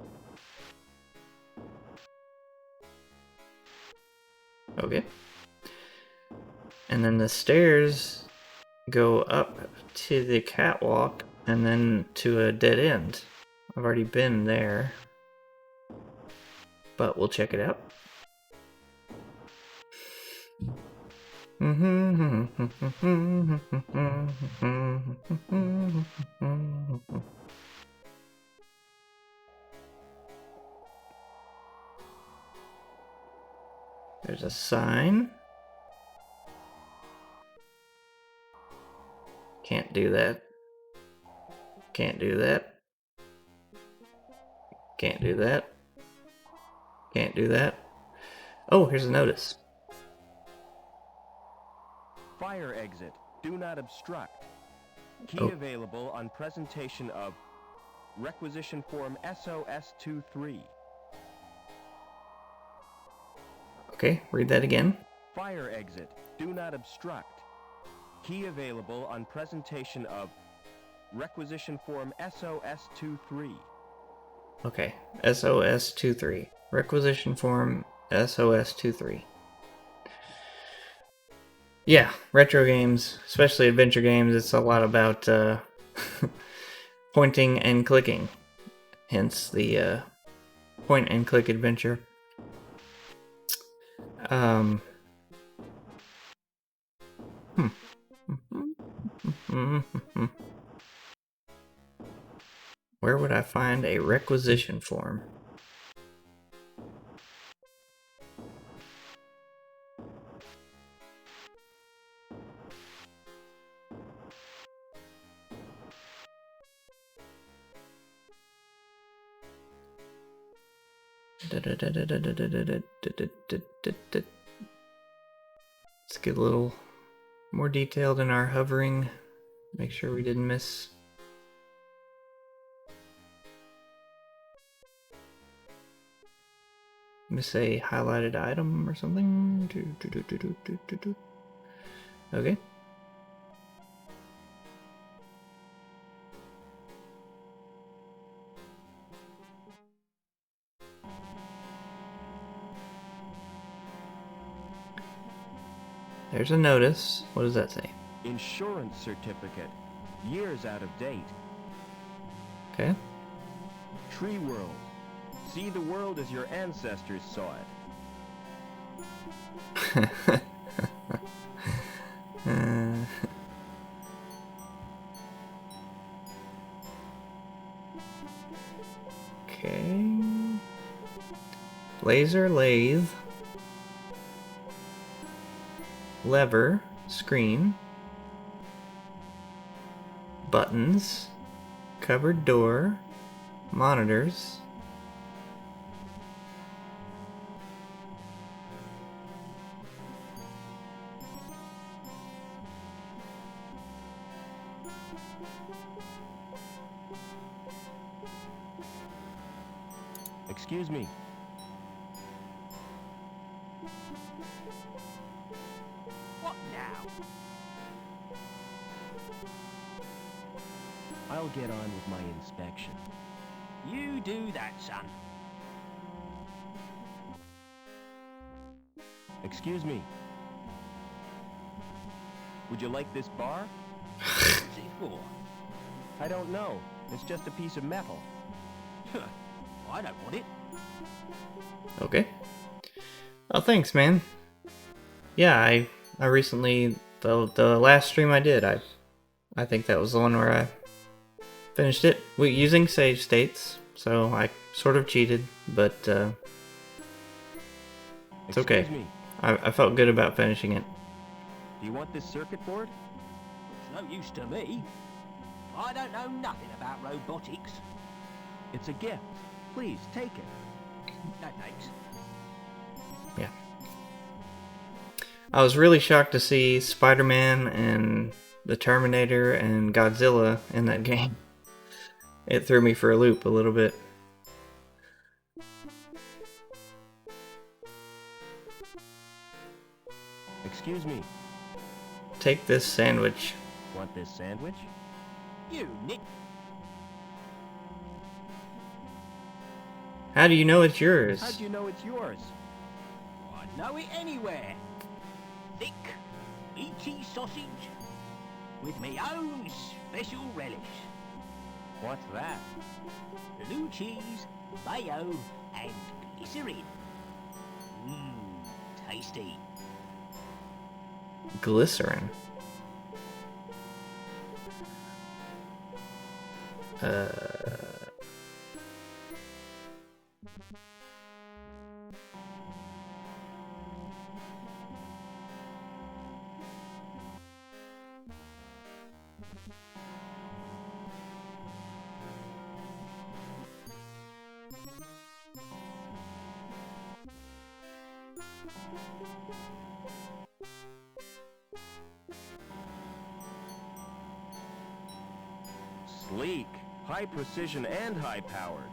Okay. And then the stairs go up to the catwalk and then to a dead end. I've already been there, but we'll check it out. There's a sign. Can't do that. Can't do that. Can't do that. Can't do that. Oh, here's a notice. Fire exit. Do not obstruct. Key Oh. available on presentation of requisition form SOS-23. Okay, read that again. Fire exit. Do not obstruct. Key available on presentation of requisition form SOS-23. Okay, SOS-23. Requisition form SOS-23. Yeah, retro games, especially adventure games, it's a lot about pointing and clicking. Hence the point and click adventure. Where would I find a requisition form? Let's get a little more detailed in our hovering. Make sure we didn't miss. Miss a highlighted item or something. Okay. There's a notice. What does that say? Insurance certificate. Years out of date. Okay. Tree world. See the world as your ancestors saw it. Okay. Laser lathe. Lever. Screen. Buttons. Covered door. Monitors. Excuse me. What now? I'll get on with my inspection. You do that, son. Excuse me. Would you like this bar? What's it for? I don't know. It's just a piece of metal. I don't want it. Okay. Oh, thanks, man. Yeah, I recently the last stream I did, I think that was the one where I finished it using save states, so I sort of cheated, but it's okay. Excuse me. I felt good about finishing it. Do you want this circuit board? It's no use to me. I don't know nothing about robotics. It's a gift. Please, take it. No thanks. Yeah. I was really shocked to see Spider-Man and the Terminator and Godzilla in that game. It threw me for a loop a little bit. Excuse me. Take this sandwich. Want this sandwich? You nick. How do you know it's yours? How'd you know it's yours? I know it anywhere. Thick, meaty sausage with me own special relish. What's that? Blue cheese, mayo, and glycerin. Mmm, tasty. Glycerin. Sleek, high precision and high powered.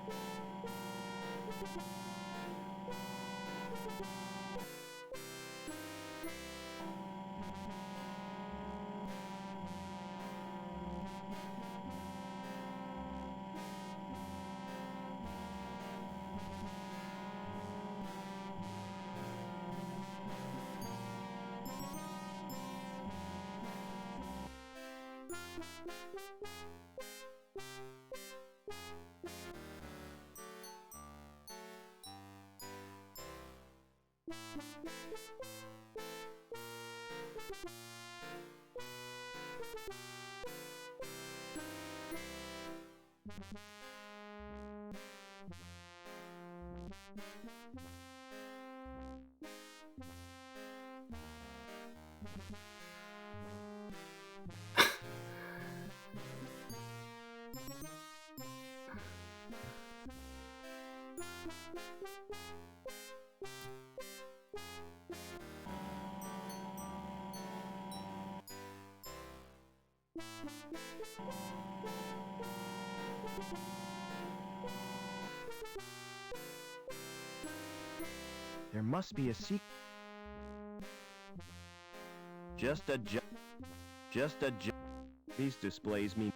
There must be a secret. Just a These displays mean.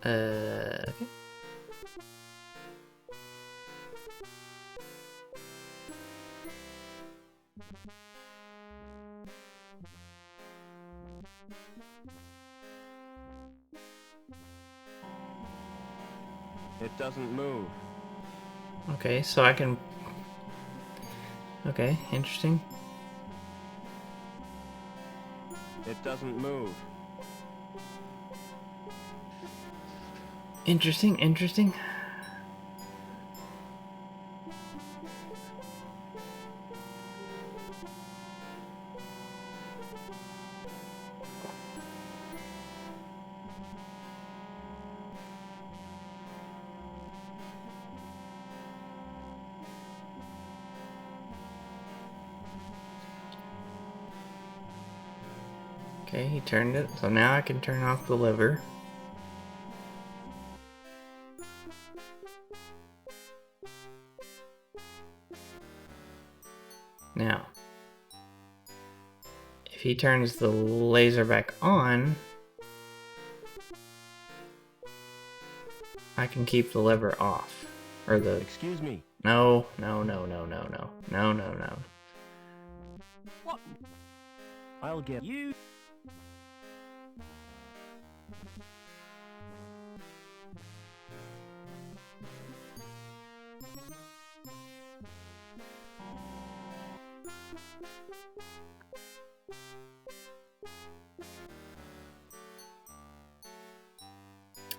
Okay. It doesn't move. Okay, so I can... Okay, interesting. It doesn't move. Interesting, interesting. Okay, he turned it, so now I can turn off the lever. Now, he turns the laser back on, I can keep the lever off. Or the... Excuse me. No, no, no, no, no, no. No, no, no. What? I'll get you.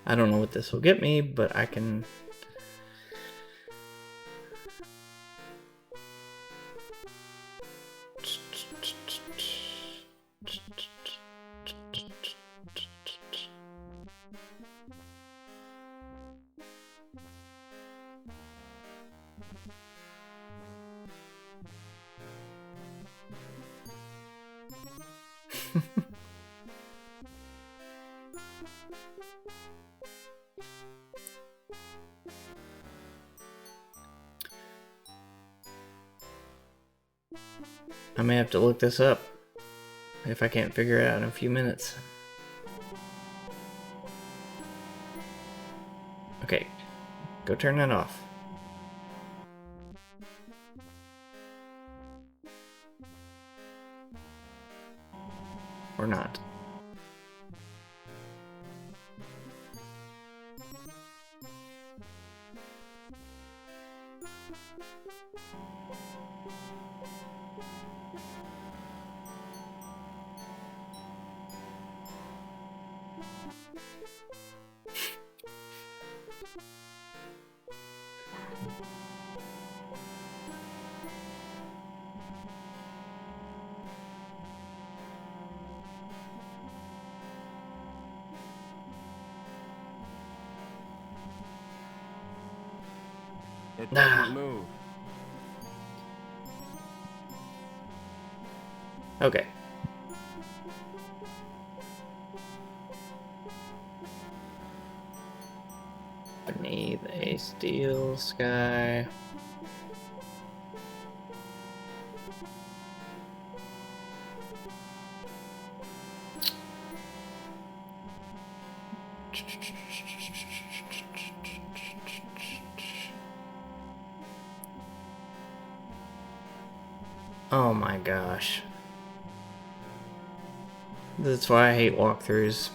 I don't know what this will get me, but I can... I may have to look this up if I can't figure it out in a few minutes. Okay, go turn that off. Or not. It Nah. doesn't move. Okay. Beneath a steel sky. Oh my gosh. That's why I hate walkthroughs.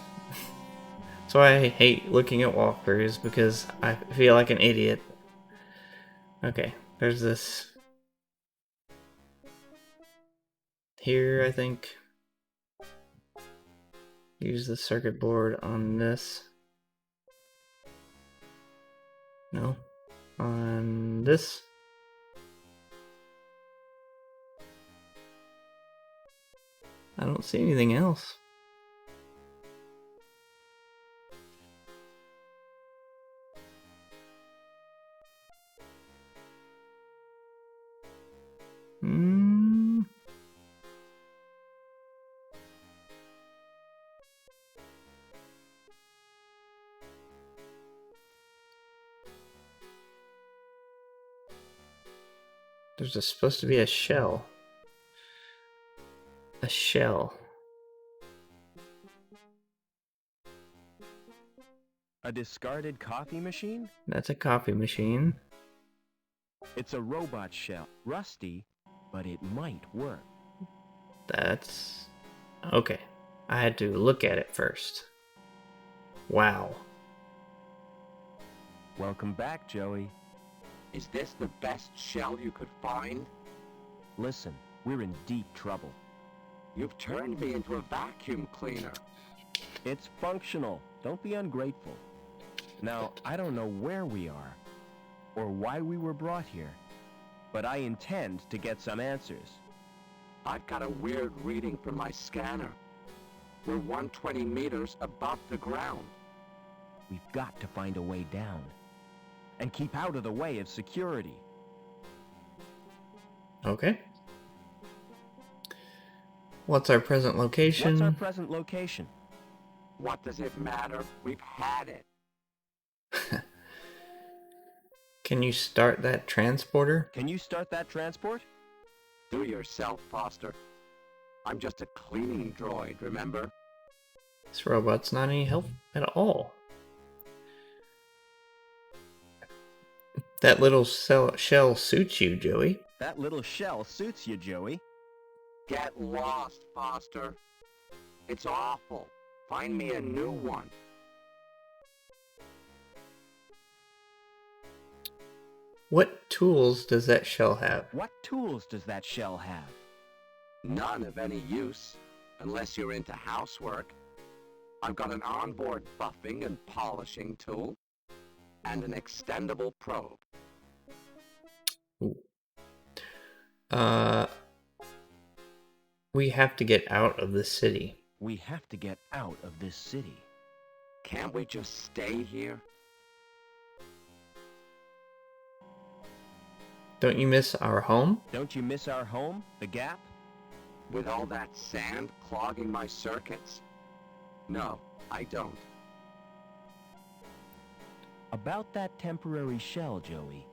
That's why I hate looking at walkthroughs, because I feel like an idiot. Okay, there's this. Here, I think. Use the circuit board on this. No. On this. I don't see anything else. Hmm. There's supposed to be a shell. A shell. A discarded coffee machine? That's a coffee machine. It's a robot shell. Rusty, but it might work. That's... okay. I had to look at it first. Wow. Welcome back, Joey. Is this the best shell you could find? Listen, we're in deep trouble. You've turned me into a vacuum cleaner. It's functional. Don't be ungrateful. Now, I don't know where we are, or why we were brought here, but I intend to get some answers. I've got a weird reading from my scanner. We're 120 meters above the ground. We've got to find a way down, and keep out of the way of security. Okay. What's our present location? What's our present location? What does it matter? We've had it. Can you start that transporter? Can you start that transport? Do yourself, Foster. I'm just a cleaning droid, remember? This robot's not any help at all. That little shell suits you, Joey. That little shell suits you, Joey. Get lost, Foster. It's awful. Find me a new one. What tools does that shell have? What tools does that shell have? None of any use, unless you're into housework. I've got an onboard buffing and polishing tool, and an extendable probe. Ooh. We have to get out of the city. We have to get out of this city. Can't we just stay here? Don't you miss our home? Don't you miss our home, the Gap? With all that sand clogging my circuits? No, I don't. About that temporary shell, Joey.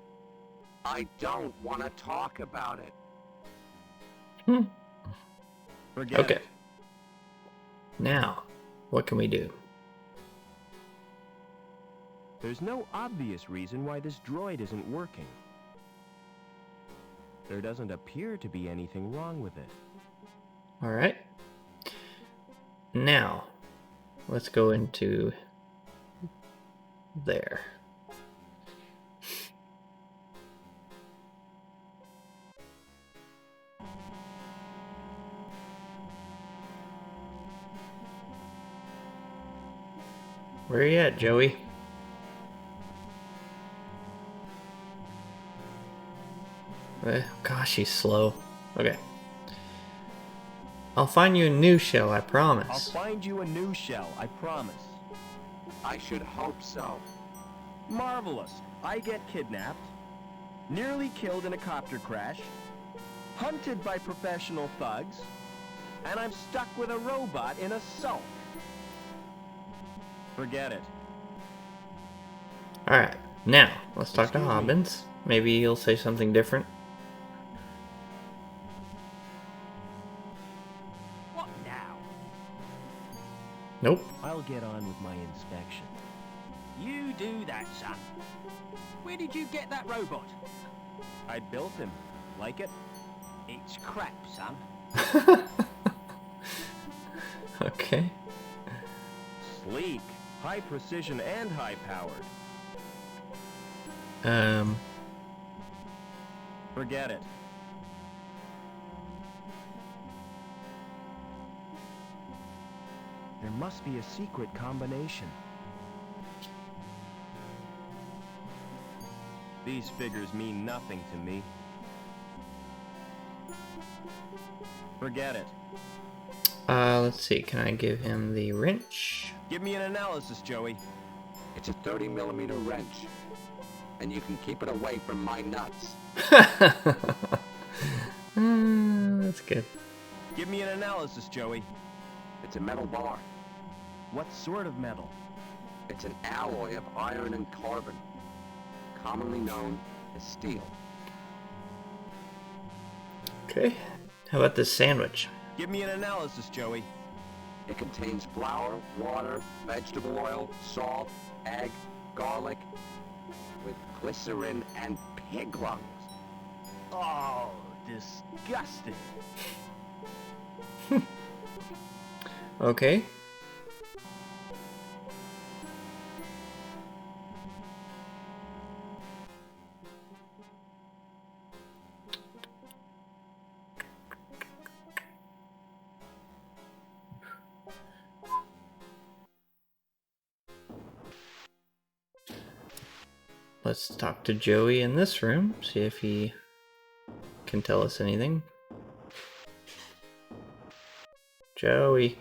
I don't want to talk about it. Forget Okay. it. Now, what can we do? There's no obvious reason why this droid isn't working. There doesn't appear to be anything wrong with it. Alright. Now, let's go into there. Where are you at, Joey? Gosh, he's slow. Okay. I'll find you a new shell, I I'll promise. find you a new shell, I promise. I should hope so. Marvelous. I get kidnapped, nearly killed in a copter crash, hunted by professional thugs, and I'm stuck with a robot in a sulk. Forget it. Alright, now, let's talk to Excuse me. Hobbins. Maybe he'll say something different. What now? Nope. I'll get on with my inspection. You do that, son. Where did you get that robot? I built him. Like it? It's crap, son. Okay. Sleek, high precision and high powered. Forget it. There must be a secret combination. These figures mean nothing to me. Forget it. Let's see, can I give him the wrench? Give me an analysis, Joey. It's a 30mm wrench, and you can keep it away from my nuts. That's good. Give me an analysis, Joey. It's a metal bar. What sort of metal? It's an alloy of iron and carbon, commonly known as steel. Okay. How about this sandwich? Give me an analysis, Joey. It contains flour, water, vegetable oil, salt, egg, garlic, with glycerin and pig lungs. Oh, disgusting. Okay. Let's talk to Joey in this room, see if he can tell us anything. Joey.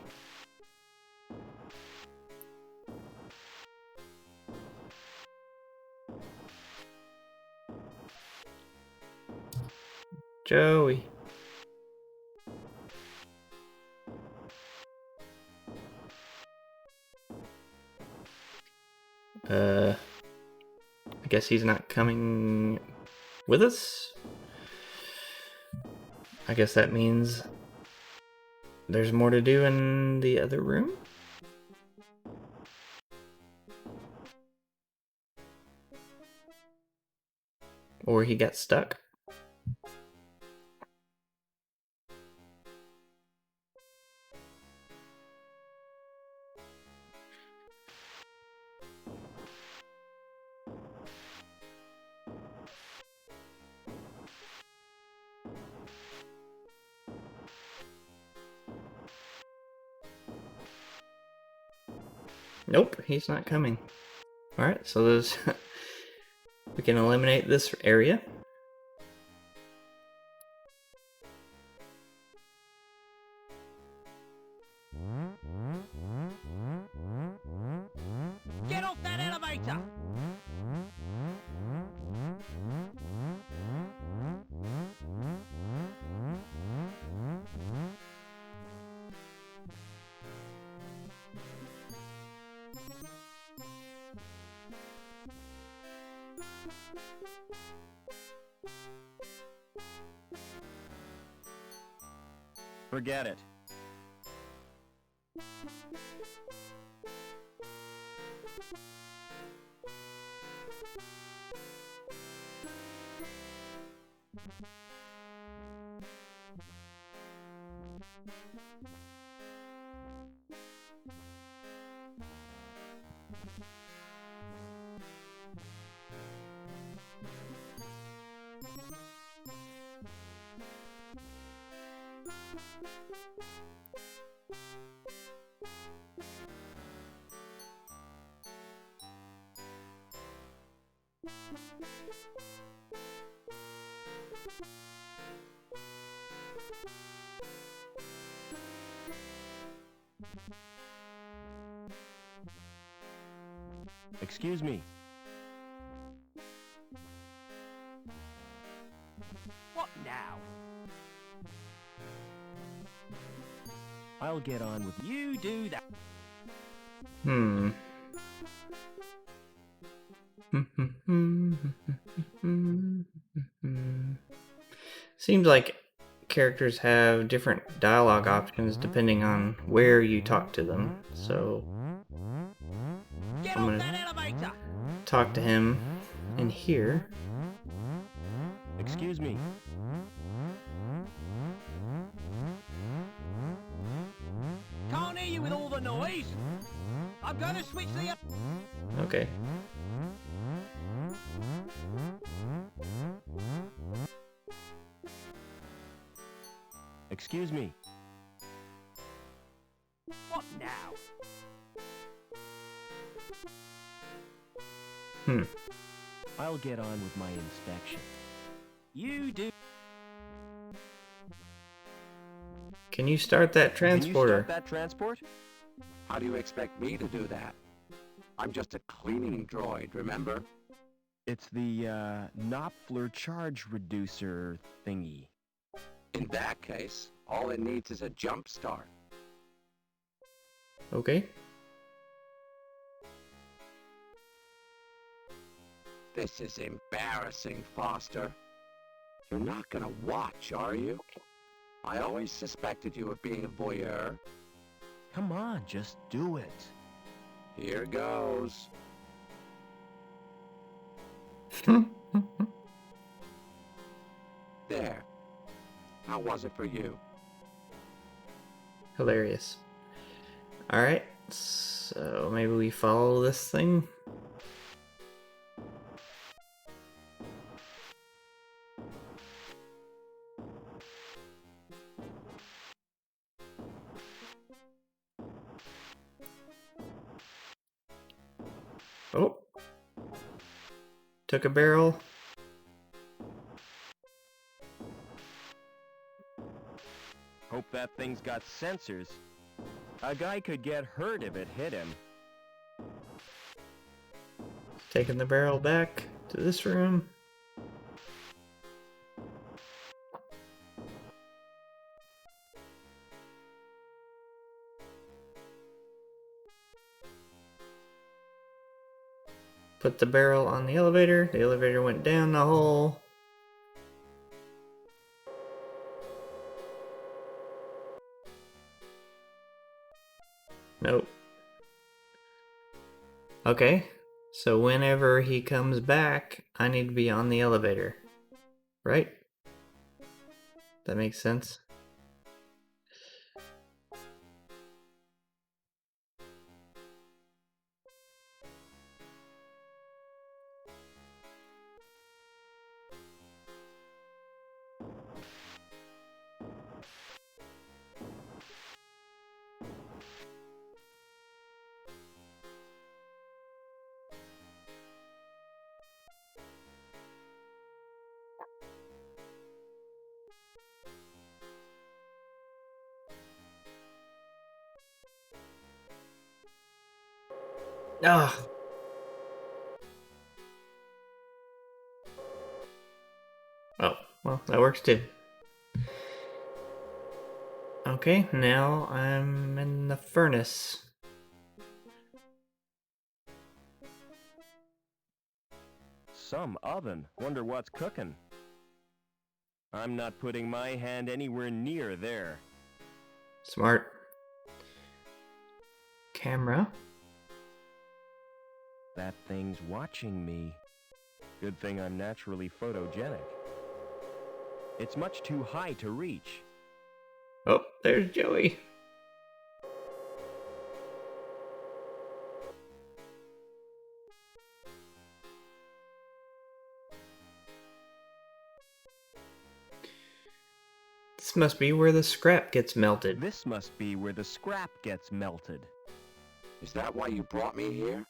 Joey. I guess he's not coming with us. I guess that means there's more to do in the other room? Or he got stuck? Nope, he's not coming. Alright, so those we can eliminate this area. Get off that elevator! Forget it. Excuse me. What now? I'll get on with You do that. Hmm. Seems like characters have different dialogue options depending on where you talk to them. So Get I'm off gonna that elevator! talk to him in here. Excuse me. Can't hear you with all the noise. I'm gonna switch the... Okay. Excuse me. What now? Hmm. I'll get on with my inspection. You do... Can you start that Can you transporter? start that transport? How do you expect me to do that? I'm just a cleaning droid, remember? It's the, Knopfler charge reducer thingy. In that case, all it needs is a jump start. Okay. This is embarrassing, Foster. You're not gonna watch, are you? I always suspected you of being a voyeur. Come on, just do it. Here goes. There. How was it for you? Hilarious. Alright, so maybe we follow this thing? Oh. Took a barrel. Hope that thing's got sensors. A guy could get hurt if it hit him. Taking the barrel back to this room. Put the barrel on the elevator. The elevator went down the hole. Nope. Okay. So whenever he comes back, I need to be on the elevator. Right? That makes sense. Ah. Oh, well, that works too. Okay, now I'm in the furnace. Some oven. Wonder what's cooking. I'm not putting my hand anywhere near there. Smart. Camera. That thing's watching me. Good thing I'm naturally photogenic. It's much too high to reach. Oh, there's Joey. This must be where the scrap gets melted. This must be where the scrap gets melted. Is that why you brought me here?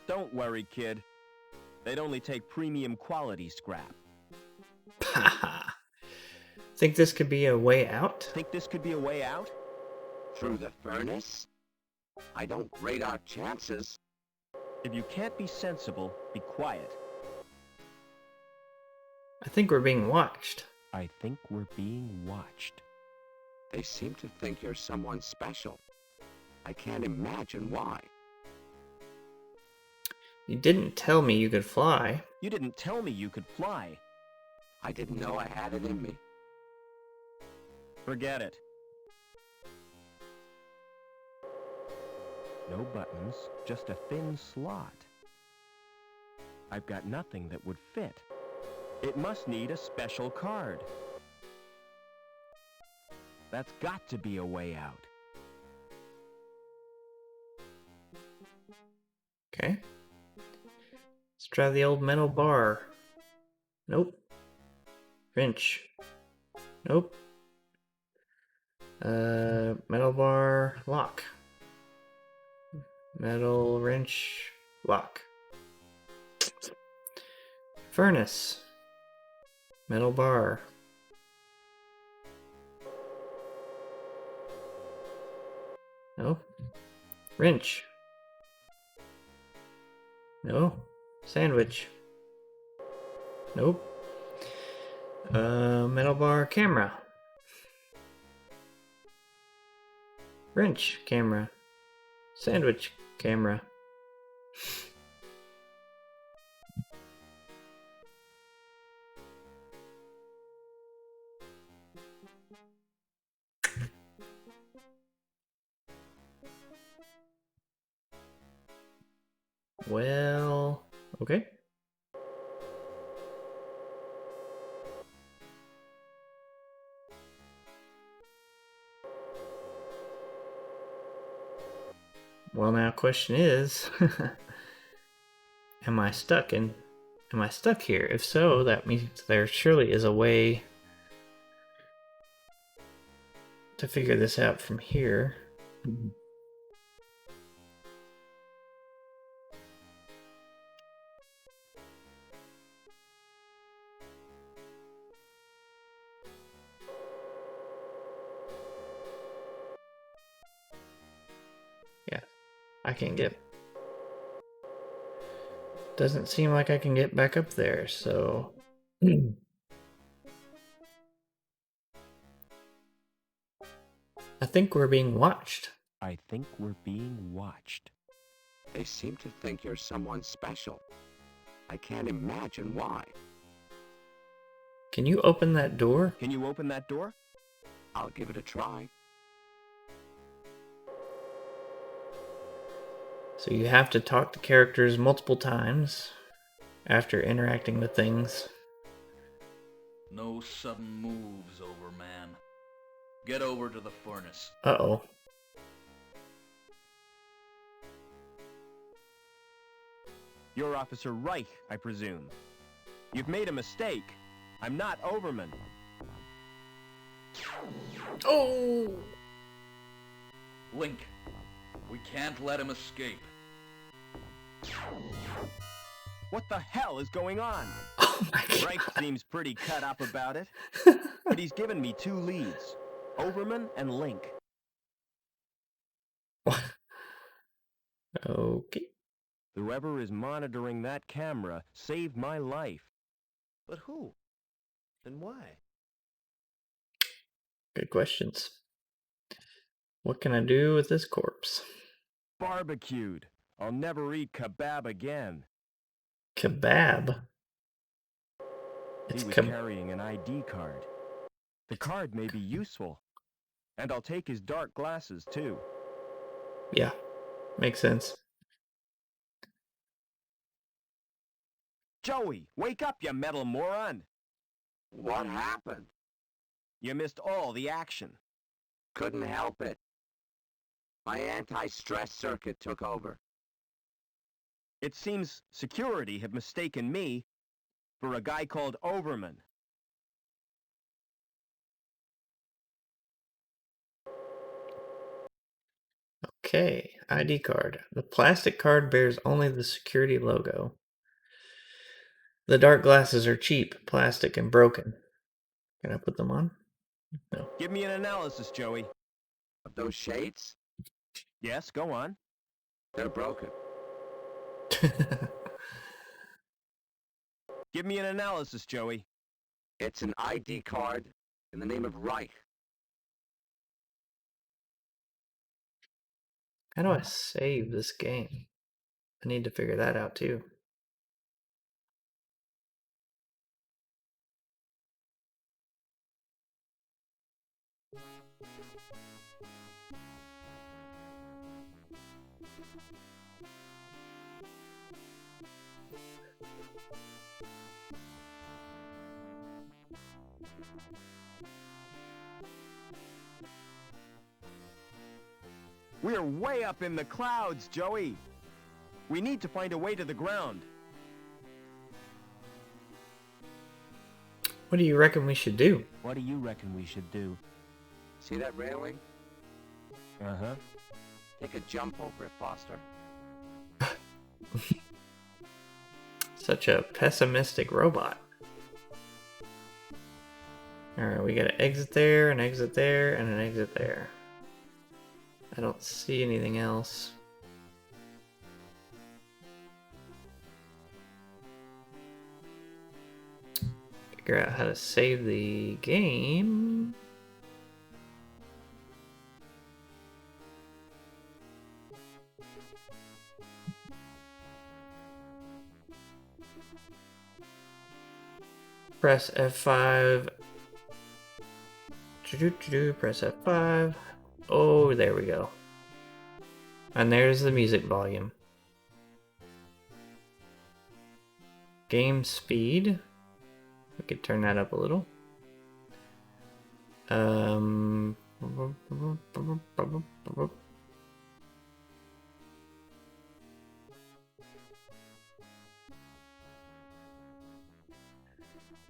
Don't worry, kid. They'd only take premium quality scrap. Haha. Think this could be a way out? Think this could be a way out? Through the furnace? I don't rate our chances. If you can't be sensible, be quiet. I think we're being watched. I think we're being watched. They seem to think you're someone special. I can't imagine why. You didn't tell me you could fly. You didn't tell me you could fly. I didn't know I had it in me. Forget it. No buttons, just a thin slot. I've got nothing that would fit. It must need a special card. That's got to be a way out. Okay. Let's try the old metal bar. Nope. Wrench. Nope. Metal bar, lock. Metal wrench, lock. Furnace. Metal bar. No. Wrench. No. Sandwich. Nope. Metal bar camera. Wrench camera. Sandwich camera. Well, okay. Well, now question is, am I stuck here? If so, that means there surely is a way to figure this out from here. Yeah, I can get... Doesn't seem like I can get back up there, so... I think we're being watched. I think we're being watched. They seem to think you're someone special. I can't imagine why. Can you open that door? Can you open that door? I'll give it a try. So you have to talk to characters multiple times after interacting with things. No sudden moves, Overman. Get over to the furnace. Uh-oh. You're Officer Reich, I presume. You've made a mistake. I'm not Overman. Oh! Link, we can't let him escape. What the hell is going on? Oh my Reich seems pretty cut up about it, god. but he's given me 2 leads, Overman and Link. Okay. Whoever is monitoring that camera saved my life. But who? And why? Good questions. What can I do with this corpse? Barbecued. I'll never eat kebab again. Kebab? He It's was carrying an ID card. The card may be useful. And I'll take his dark glasses, too. Yeah, makes sense. Joey, wake up, you metal moron! What happened? You missed all the action. Couldn't help it. My anti-stress circuit took over. It seems security have mistaken me for a guy called Overman. Okay, ID card. The plastic card bears only the security logo. The dark glasses are cheap, plastic, and broken. Can I put them on? No. Give me an analysis, Joey. Of those shades? Yes, go on. They're broken. Give me an analysis, Joey. It's an ID card in the name of Reich. How do I save this game? I need to figure that out too. We're way up in the clouds, Joey. We need to find a way to the ground. What do you reckon we should do? What do you reckon we should do? See that railing? Uh-huh. Take a jump over it, Foster. Such a pessimistic robot. Alright, we gotta exit there, and an exit there. I don't see anything else. Figure out how to save the game. Press F5. Press F5. Oh, there we go. And there's the music volume. Game speed. We could turn that up a little.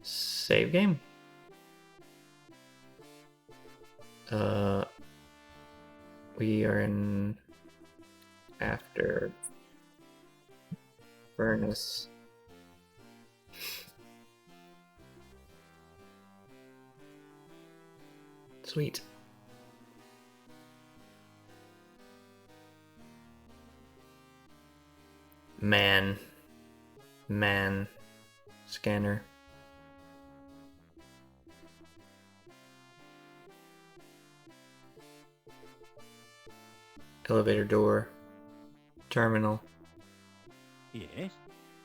Save game. We are in after furnace. Sweet. Man. Scanner. Elevator door. Terminal. Yes?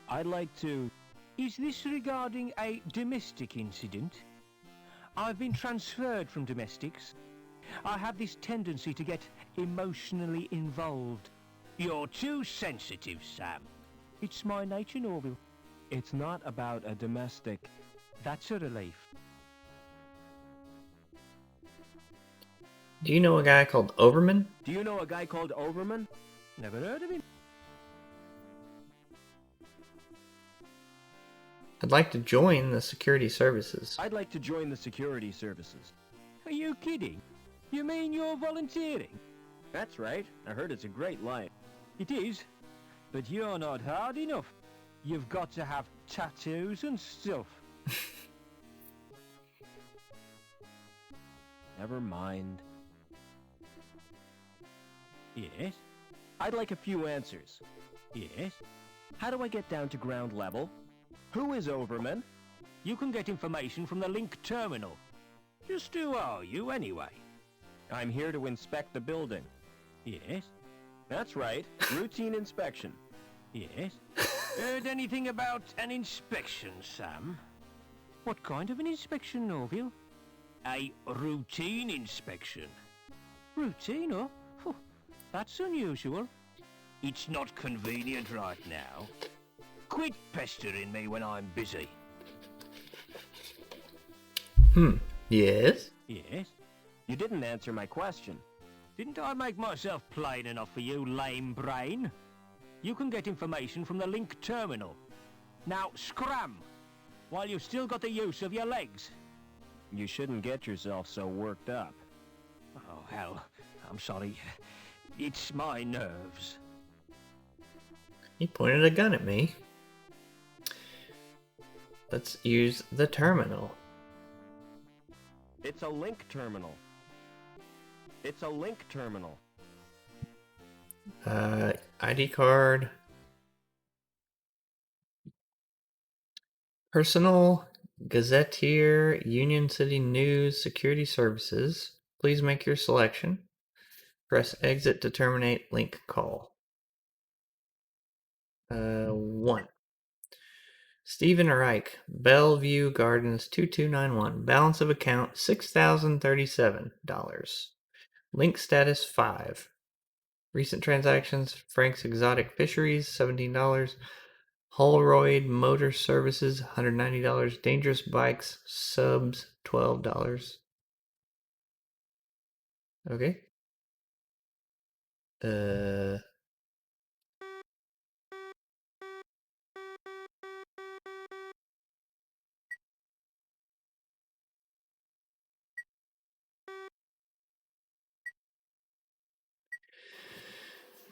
I'd like to... Is this regarding a domestic incident? I've been transferred from domestics. I have this tendency to get emotionally involved. You're too sensitive, Sam. It's my nature, Norville. It's not about a domestic. That's a relief. Do you know a guy called Overman? Do you know a guy called Overman? Never heard of him. I'd like to join the security services. I'd like to join the security services. Are you kidding? You mean you're volunteering? That's right. I heard it's a great line. It is. But you're not hard enough. You've got to have tattoos and stuff. Never mind. Yes? I'd like a few answers. Yes? How do I get down to ground level? Who is Overman? You can get information from the Link Terminal. Just who are you, anyway? I'm here to inspect the building. Yes? That's right. Routine inspection. Yes? Heard anything about an inspection, Sam? What kind of an inspection, Norville? A routine inspection. Routine, oh? Phew, that's unusual. It's not convenient right now. Quit pestering me when I'm busy. Yes? Yes? You didn't answer my question. Didn't I make myself plain enough for you, lame brain? You can get information from the Link Terminal. Now, scram! While you've still got the use of your legs. You shouldn't get yourself so worked up. Oh, hell. I'm sorry. It's my nerves. He pointed a gun at me. Let's use the terminal. It's a link terminal. It's a link terminal. ID card. Personal Gazetteer, Union City News, Security Services. Please make your selection. Press exit to terminate link call. 1. Stephen Reich, Bellevue Gardens 2291. Balance of account $6,037. Link status 5. Recent transactions Frank's Exotic Fisheries $17. Holroyd Motor Services $190. Dangerous Bikes subs $12. Okay.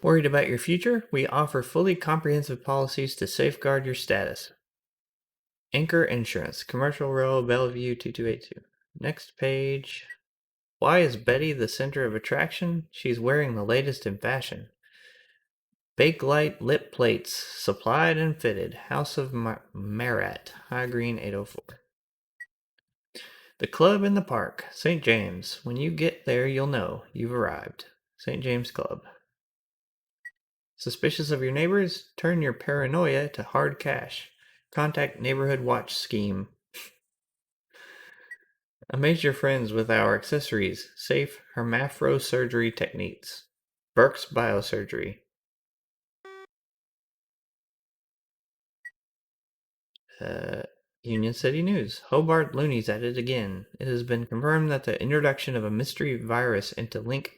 Worried about your future? We offer fully comprehensive policies to safeguard your status. Anchor Insurance, Commercial Row, Bellevue 2282. Next page. Why is Betty the center of attraction? She's wearing the latest in fashion. Bakelite lip plates, supplied and fitted. House of Marat, High Green 804. The Club in the Park, St. James. When you get there, you'll know you've arrived. St. James Club. Suspicious of your neighbors? Turn your paranoia to hard cash. Contact Neighborhood Watch Scheme. Amaze your friends with our accessories. Safe hermaphosurgery techniques. Burke's Biosurgery. Union City News. Hobart Looney's at it again. It has been confirmed that the introduction of a mystery virus into Link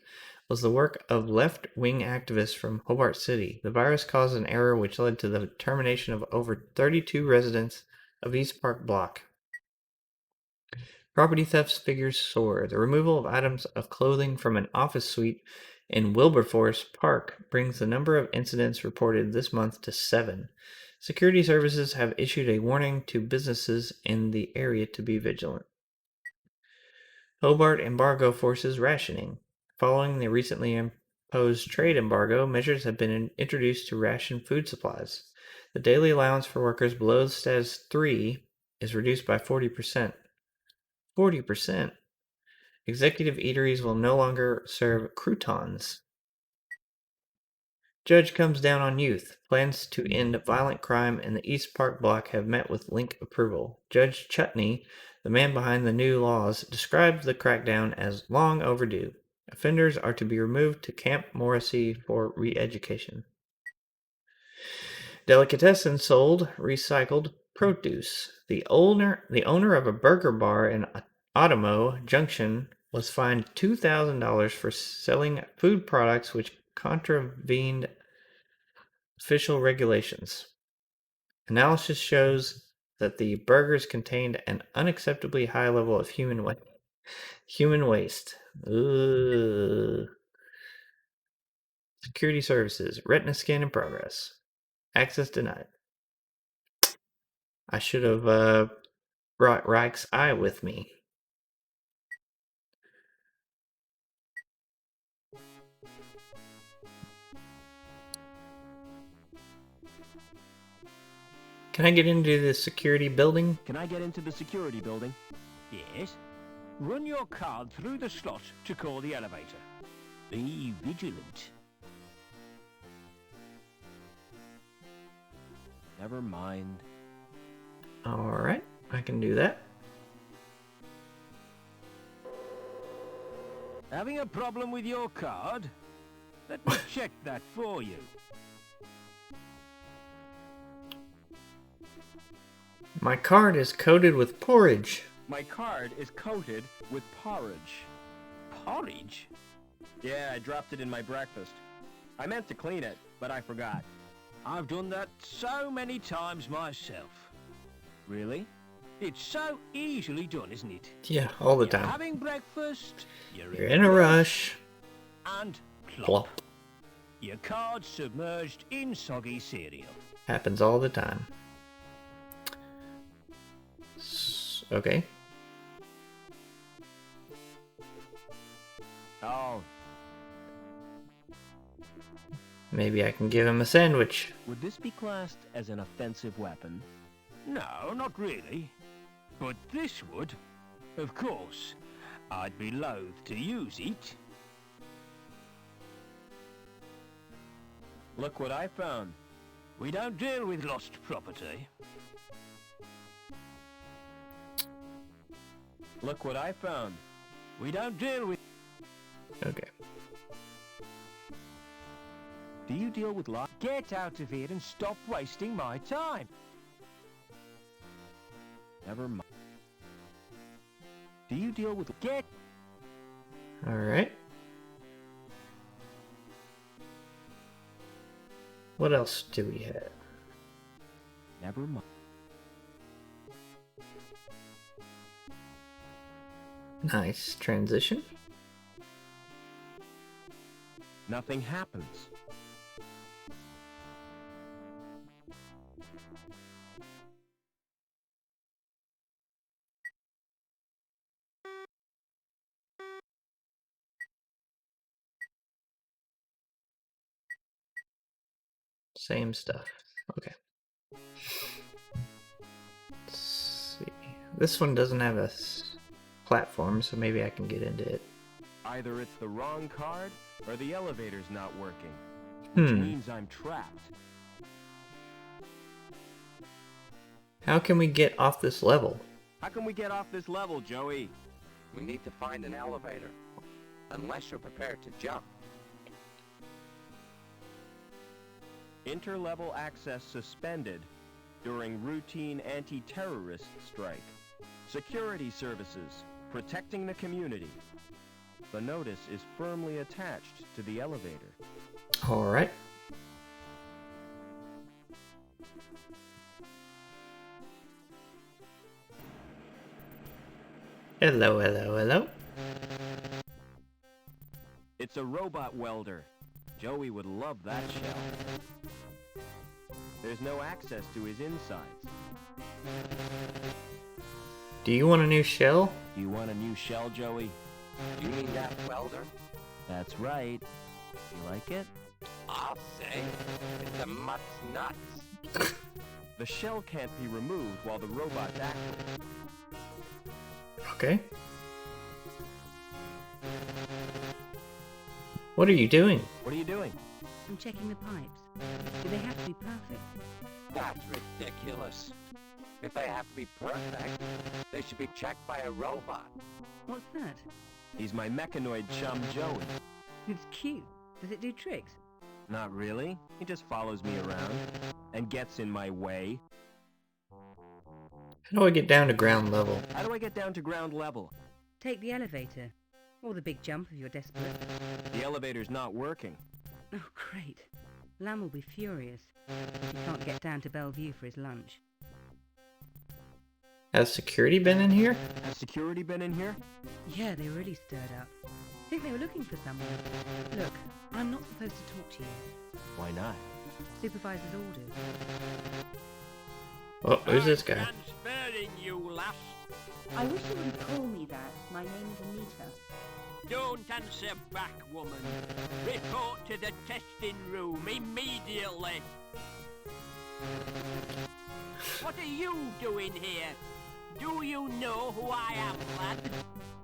was the work of left-wing activists from Hobart City. The virus caused an error which led to the termination of over 32 residents of East Park Block. Property thefts figures soar. The removal of items of clothing from an office suite in Wilberforce Park brings the number of incidents reported this month to 7. Security services have issued a warning to businesses in the area to be vigilant. Hobart embargo forces rationing. Following the recently imposed trade embargo, measures have been introduced to ration food supplies. The daily allowance for workers below status 3 is reduced by 40%. 40%. Executive eateries will no longer serve croutons. Judge comes down on youth. Plans to end violent crime in the East Park block have met with Link approval. Judge Chutney, the man behind the new laws, described the crackdown as long overdue. Offenders are to be removed to Camp Morrissey for re-education. Delicatessen sold recycled produce. The owner of a burger bar in Otomo Junction was fined $2,000 for selling food products which contravened official regulations. Analysis shows that the burgers contained an unacceptably high level of human waste. Ugh. Security services. Retina scan in progress. Access denied. I should have brought Reich's eye with me. Can I get into the security building? Can I get into the security building? Yes. Run your card through the slot to call the elevator. Be vigilant. Never mind. Alright, I can do that. Having a problem with your card? Let me check that for you. My card is coated with porridge. My card is coated with porridge. Porridge? Yeah, I dropped it in my breakfast. I meant to clean it, but I forgot. I've done that so many times myself. Really? It's so easily done, isn't it? Yeah, all the You're time. having breakfast, You're in a rush. and plop. Plop. Your card's submerged in soggy cereal. Happens all the time. Okay. Oh, Maybe I can give him a sandwich. would this be classed as an offensive weapon? No, not really. But this would. Of course, I'd be loath to use it. Look what I found. We don't deal with lost property. Look what I found. We don't deal with... Okay. Do you deal with Get out of here and stop wasting my time. Never mind. Do you deal with Get... Alright. What else do we have? Never mind. Nice transition. Nothing happens. Same stuff. Okay. Let's see. This one doesn't have a platform, so maybe I can get into it. Either it's the wrong card or the elevator's not working, which means I'm trapped. How can we get off this level? How can we get off this level, Joey? We need to find an elevator. Unless you're prepared to jump. Interlevel access suspended during routine anti-terrorist strike. Security services, protecting the community. The notice is firmly attached to the elevator. Alright. Hello, hello, hello. It's a robot welder. Joey would love that shell. There's no access to his insides. Do you want a new shell? Do you want a new shell, Joey? You mean that welder? That's right. You like it? I'll say. It's a mutt's nuts. The shell can't be removed while the robot's active. Okay. What are you doing? What are you doing? I'm checking the pipes. Do they have to be perfect? That's ridiculous. If they have to be perfect, they should be checked by a robot. What's that? He's my mechanoid chum Joey. It's cute. Does it do tricks? Not really. He just follows me around and gets in my way. How do I get down to ground level? How do I get down to ground level? Take the elevator. Or the big jump if you're desperate. The elevator's not working. Oh, great. Lamb will be furious. He can't get down to Bellevue for his lunch. Has security been in here? Has security been in here? Yeah, they really stirred up. Think they were looking for someone. Look, I'm not supposed to talk to you. Why not? Supervisor's orders. Oh, who's this guy? Transferring you, lass. I wish you wouldn't call me that. My name is Anita. Don't answer back, woman. Report to the testing room immediately. What are you doing here? Do you know who I am, lad?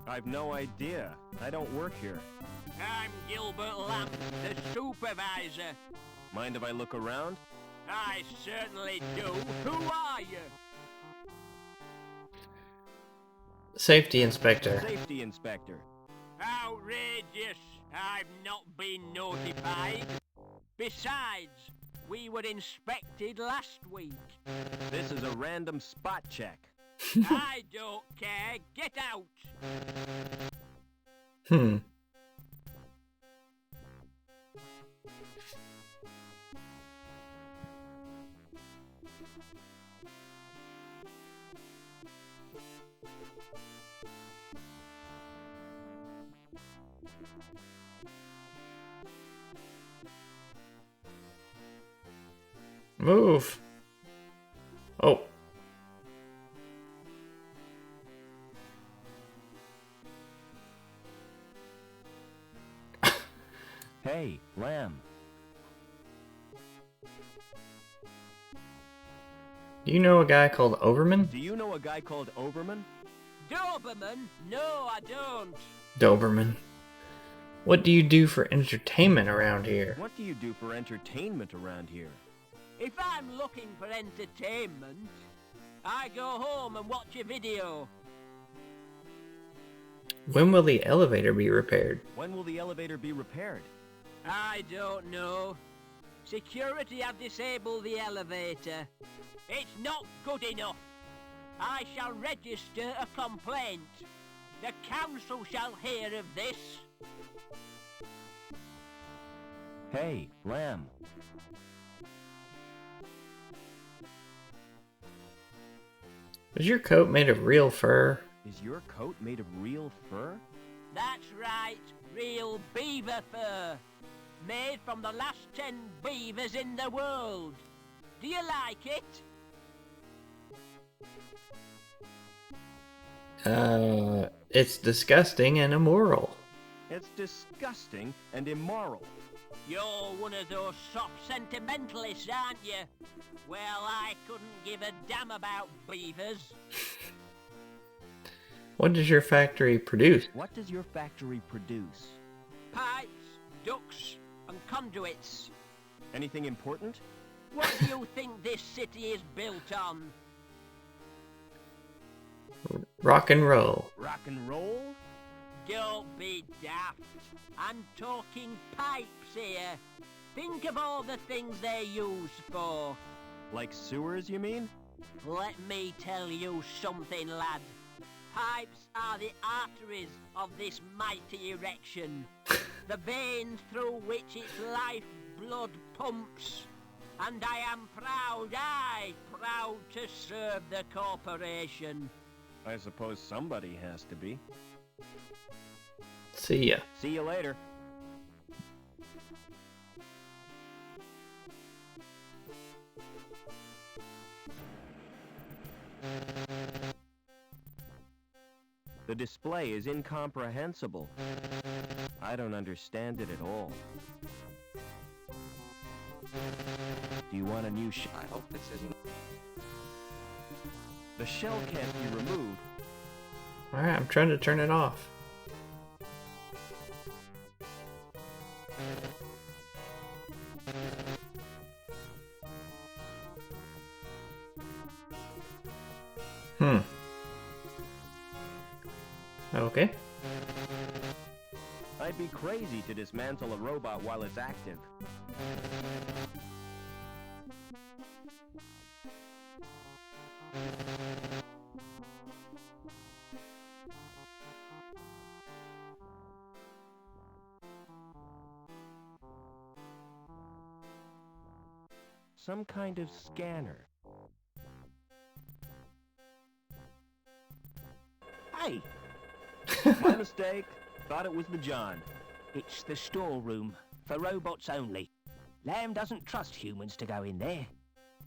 I've no idea. I don't work here. I'm Gilbert Lamb, the supervisor. Mind if I look around? I certainly do. Who are you? Safety inspector. Safety inspector. Outrageous! I've not been notified. Besides, we were inspected last week. This is a random spot check. I don't care. Get out! Hmm. Move. Oh. Hey, Lamb. Do you know a guy called Overman? Do you know a guy called Overman? Doberman? No, I don't. Doberman. What do you do for entertainment around here? What do you do for entertainment around here? If I'm looking for entertainment, I go home and watch a video. When will the elevator be repaired? When will the elevator be repaired? I don't know. Security have disabled the elevator. It's not good enough. I shall register a complaint. The council shall hear of this. Hey, Lamb. Is your coat made of real fur? Is your coat made of real fur? That's right, real beaver fur. Made from the last 10 beavers in the world. Do you like it? It's disgusting and immoral. It's disgusting and immoral. You're one of those soft sentimentalists, aren't you? Well, I couldn't give a damn about beavers. What does your factory produce? What does your factory produce? Pipes, ducts, and conduits. Anything important? What do you think this city is built on? Rock and roll. Rock and roll? Don't be daft. I'm talking pipes here. Think of all the things they're used for. Like sewers, you mean? Let me tell you something, lad. Pipes are the arteries of this mighty erection. The veins through which its lifeblood pumps. And I am proud, proud to serve the corporation. I suppose somebody has to be. See ya. See you later. The display is incomprehensible. I don't understand it at all. Do you want a new I hope this isn't... The shell can't be removed. Alright, I'm trying to turn it off. Okay. I'd be crazy to dismantle a robot while it's active. Some kind of scanner. Hey! My mistake. Thought it was the John. It's the storeroom, for robots only. Lamb doesn't trust humans to go in there,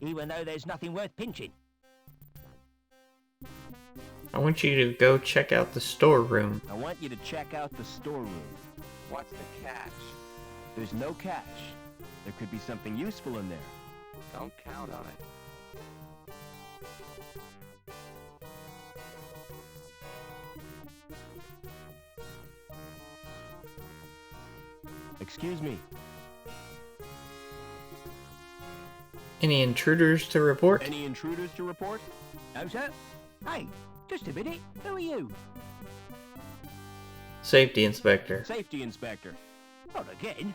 even though there's nothing worth pinching. I want you to go check out the storeroom. I want you to check out the storeroom. What's the catch? There's no catch. There could be something useful in there. Don't count on it. Excuse me. Any intruders to report? Any intruders to report? No, sir? Hey, just a minute. Who are you? Safety inspector. Safety inspector. Not again.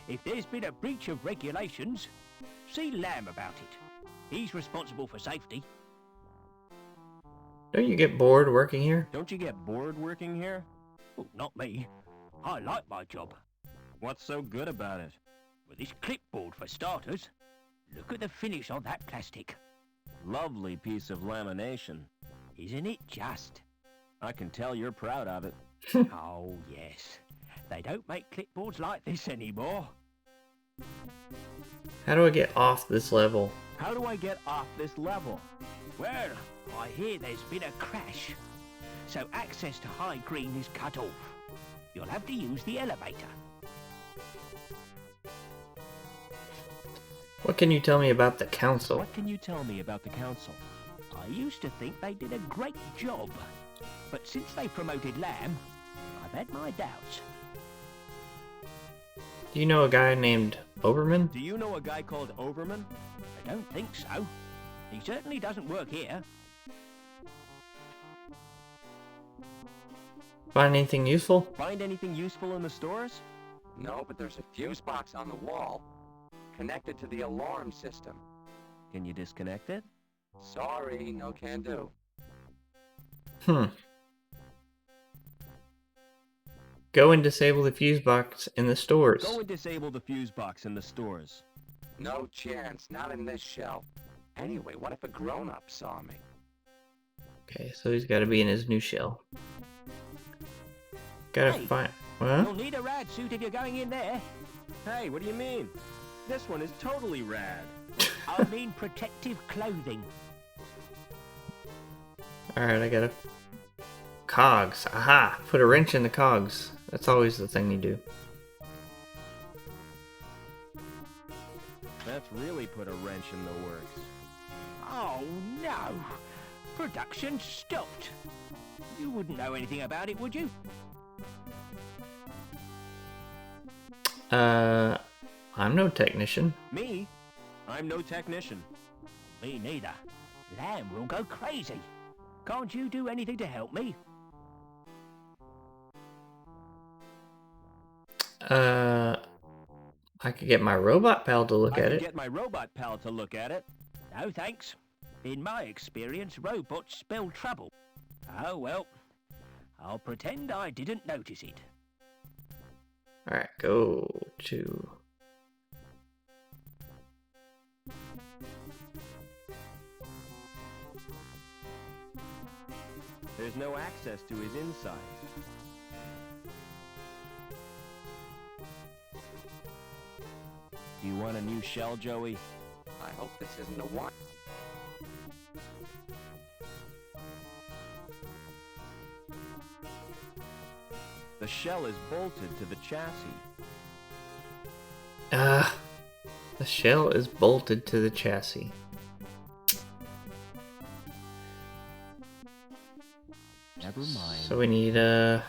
If there's been a breach of regulations, see Lamb about it. He's responsible for safety. Don't you get bored working here? Don't you get bored working here? Oh, not me. I like my job. What's so good about it? With this clipboard for starters. Look at the finish on that plastic. Lovely piece of lamination. Isn't it just? I can tell you're proud of it. Oh, yes. They don't make clipboards like this anymore. How do I get off this level? How do I get off this level? Well, I hear there's been a crash. So access to High Green is cut off. You'll have to use the elevator. What can you tell me about the council? What can you tell me about the council? I used to think they did a great job. But since they promoted Lamb, I've had my doubts. Do you know a guy named Oberman? Do you know a guy called Overman? I don't think so. He certainly doesn't work here. Find anything useful? Find anything useful in the stores? No, but there's a fuse box on the wall, connected to the alarm system. Can you disconnect it? Sorry, no can do. Go and disable the fuse box in the stores. Go and disable the fuse box in the stores. No chance, not in this shell. Anyway, what if a grown-up saw me? Okay, so he's got to be in his new shell. Gotta Hey. find... Well, You'll need a rad suit if you're going in there. Hey, what do you mean? This one is totally rad. I mean protective clothing. alright, I gotta... Cogs. Aha! Put a wrench in the cogs. That's always the thing you do. That's really put a wrench in the works. Oh no! Production stopped. You wouldn't know anything about it, would you? I'm no technician. Me? I'm no technician. Me neither. Lamb will go crazy. Can't you do anything to help me? I could get my robot pal to look I at could it. get my robot pal to look at it. No thanks. In my experience, robots spell trouble. Oh well. I'll pretend I didn't notice it. Alright, go to... There's no access to his insides. Do you want a new shell, Joey? I hope this isn't a one. The shell is bolted to the chassis. The shell is bolted to the chassis. Never mind. So we need a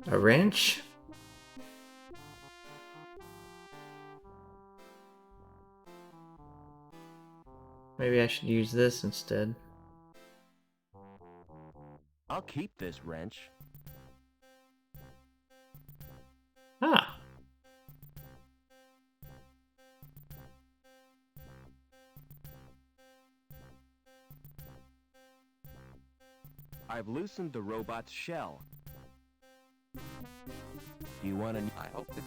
wrench. Maybe I should use this instead. I'll keep this wrench. Ah. I've loosened the robot's shell. Do you want to... I hope that...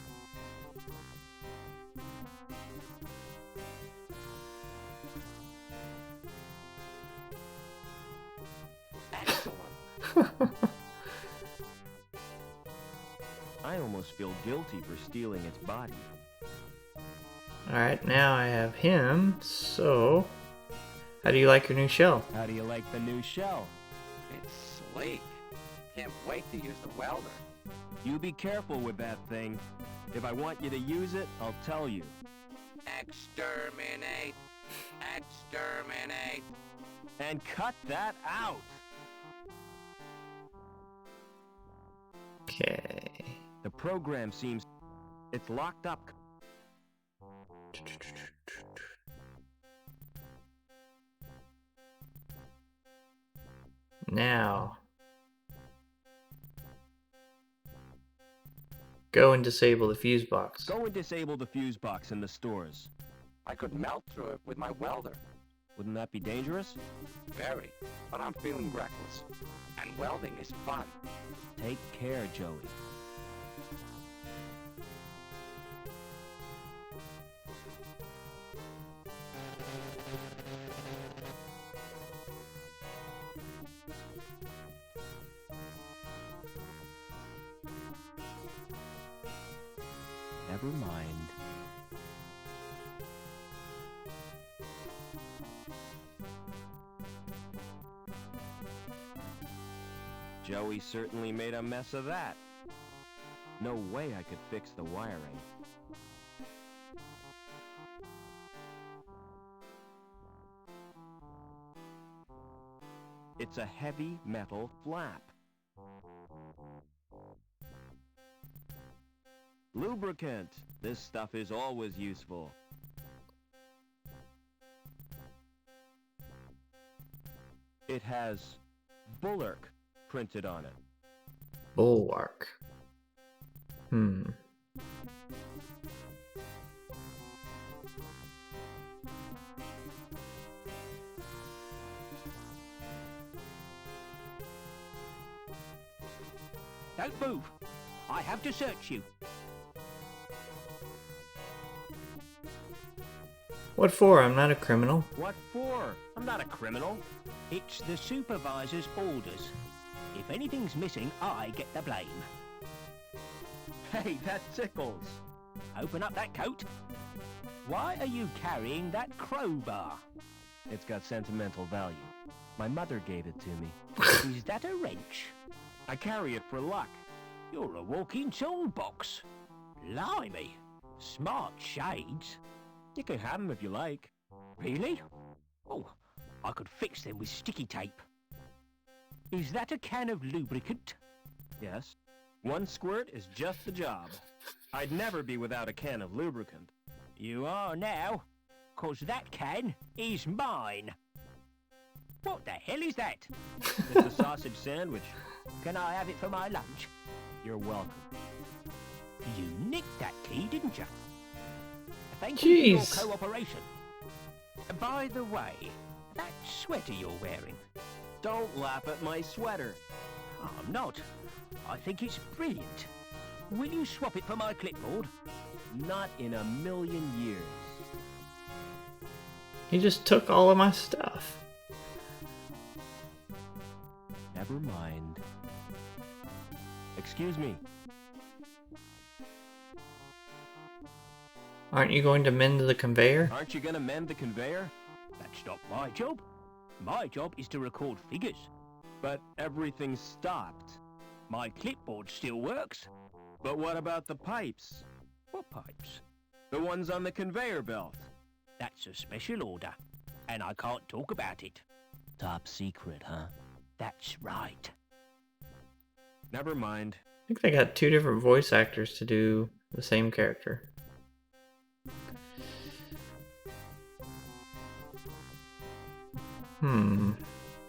Excellent. I almost feel guilty for stealing its body. Alright, now I have him, so... How do you like your new shell? How do you like the new shell? It's sleek. Can't wait to use the welder. You be careful with that thing. If I want you to use it, I'll tell you. Exterminate! Exterminate! And cut that out! Okay. The program seems... It's locked up. Now... Go and disable the fuse box. Go and disable the fuse box in the stores. I could melt through it with my welder. Wouldn't that be dangerous? Very. But I'm feeling reckless. And welding is fun. Take care, Joey. Never mind. Joey certainly made a mess of that. No way I could fix the wiring. It's a heavy metal flap. Lubricant. This stuff is always useful. It has Bulwark printed on it. Bulwark. Don't move. I have to search you. What for? I'm not a criminal. What for? I'm not a criminal. It's the supervisor's orders. If anything's missing, I get the blame. Hey, that tickles. Open up that coat. Why are you carrying that crowbar? It's got sentimental value. My mother gave it to me. Is that a wrench? I carry it for luck. You're a walking toolbox. Blimey. Smart shades. You can have them if you like. Really? Oh, I could fix them with sticky tape. Is that a can of lubricant? Yes. One squirt is just the job. I'd never be without a can of lubricant. You are now, 'cause that can is mine. What the hell is that? It's a sausage sandwich. Can I have it for my lunch? You're welcome. You nicked that key, didn't you? Thank you Jeez. for your cooperation. By the way, that sweater you're wearing. Don't laugh at my sweater. I'm not. I think it's brilliant. Will you swap it for my clipboard? Not in a million years. He just took all of my stuff. Never mind. Excuse me. Aren't you going to mend the conveyor? Aren't you gonna mend the conveyor? That's not my job. My job is to record figures. But everything stopped. My clipboard still works. But what about the pipes? What pipes? The ones on the conveyor belt. That's a special order, and I can't talk about it. Top secret, huh? That's right. Never mind. I think they got two different voice actors to do the same character.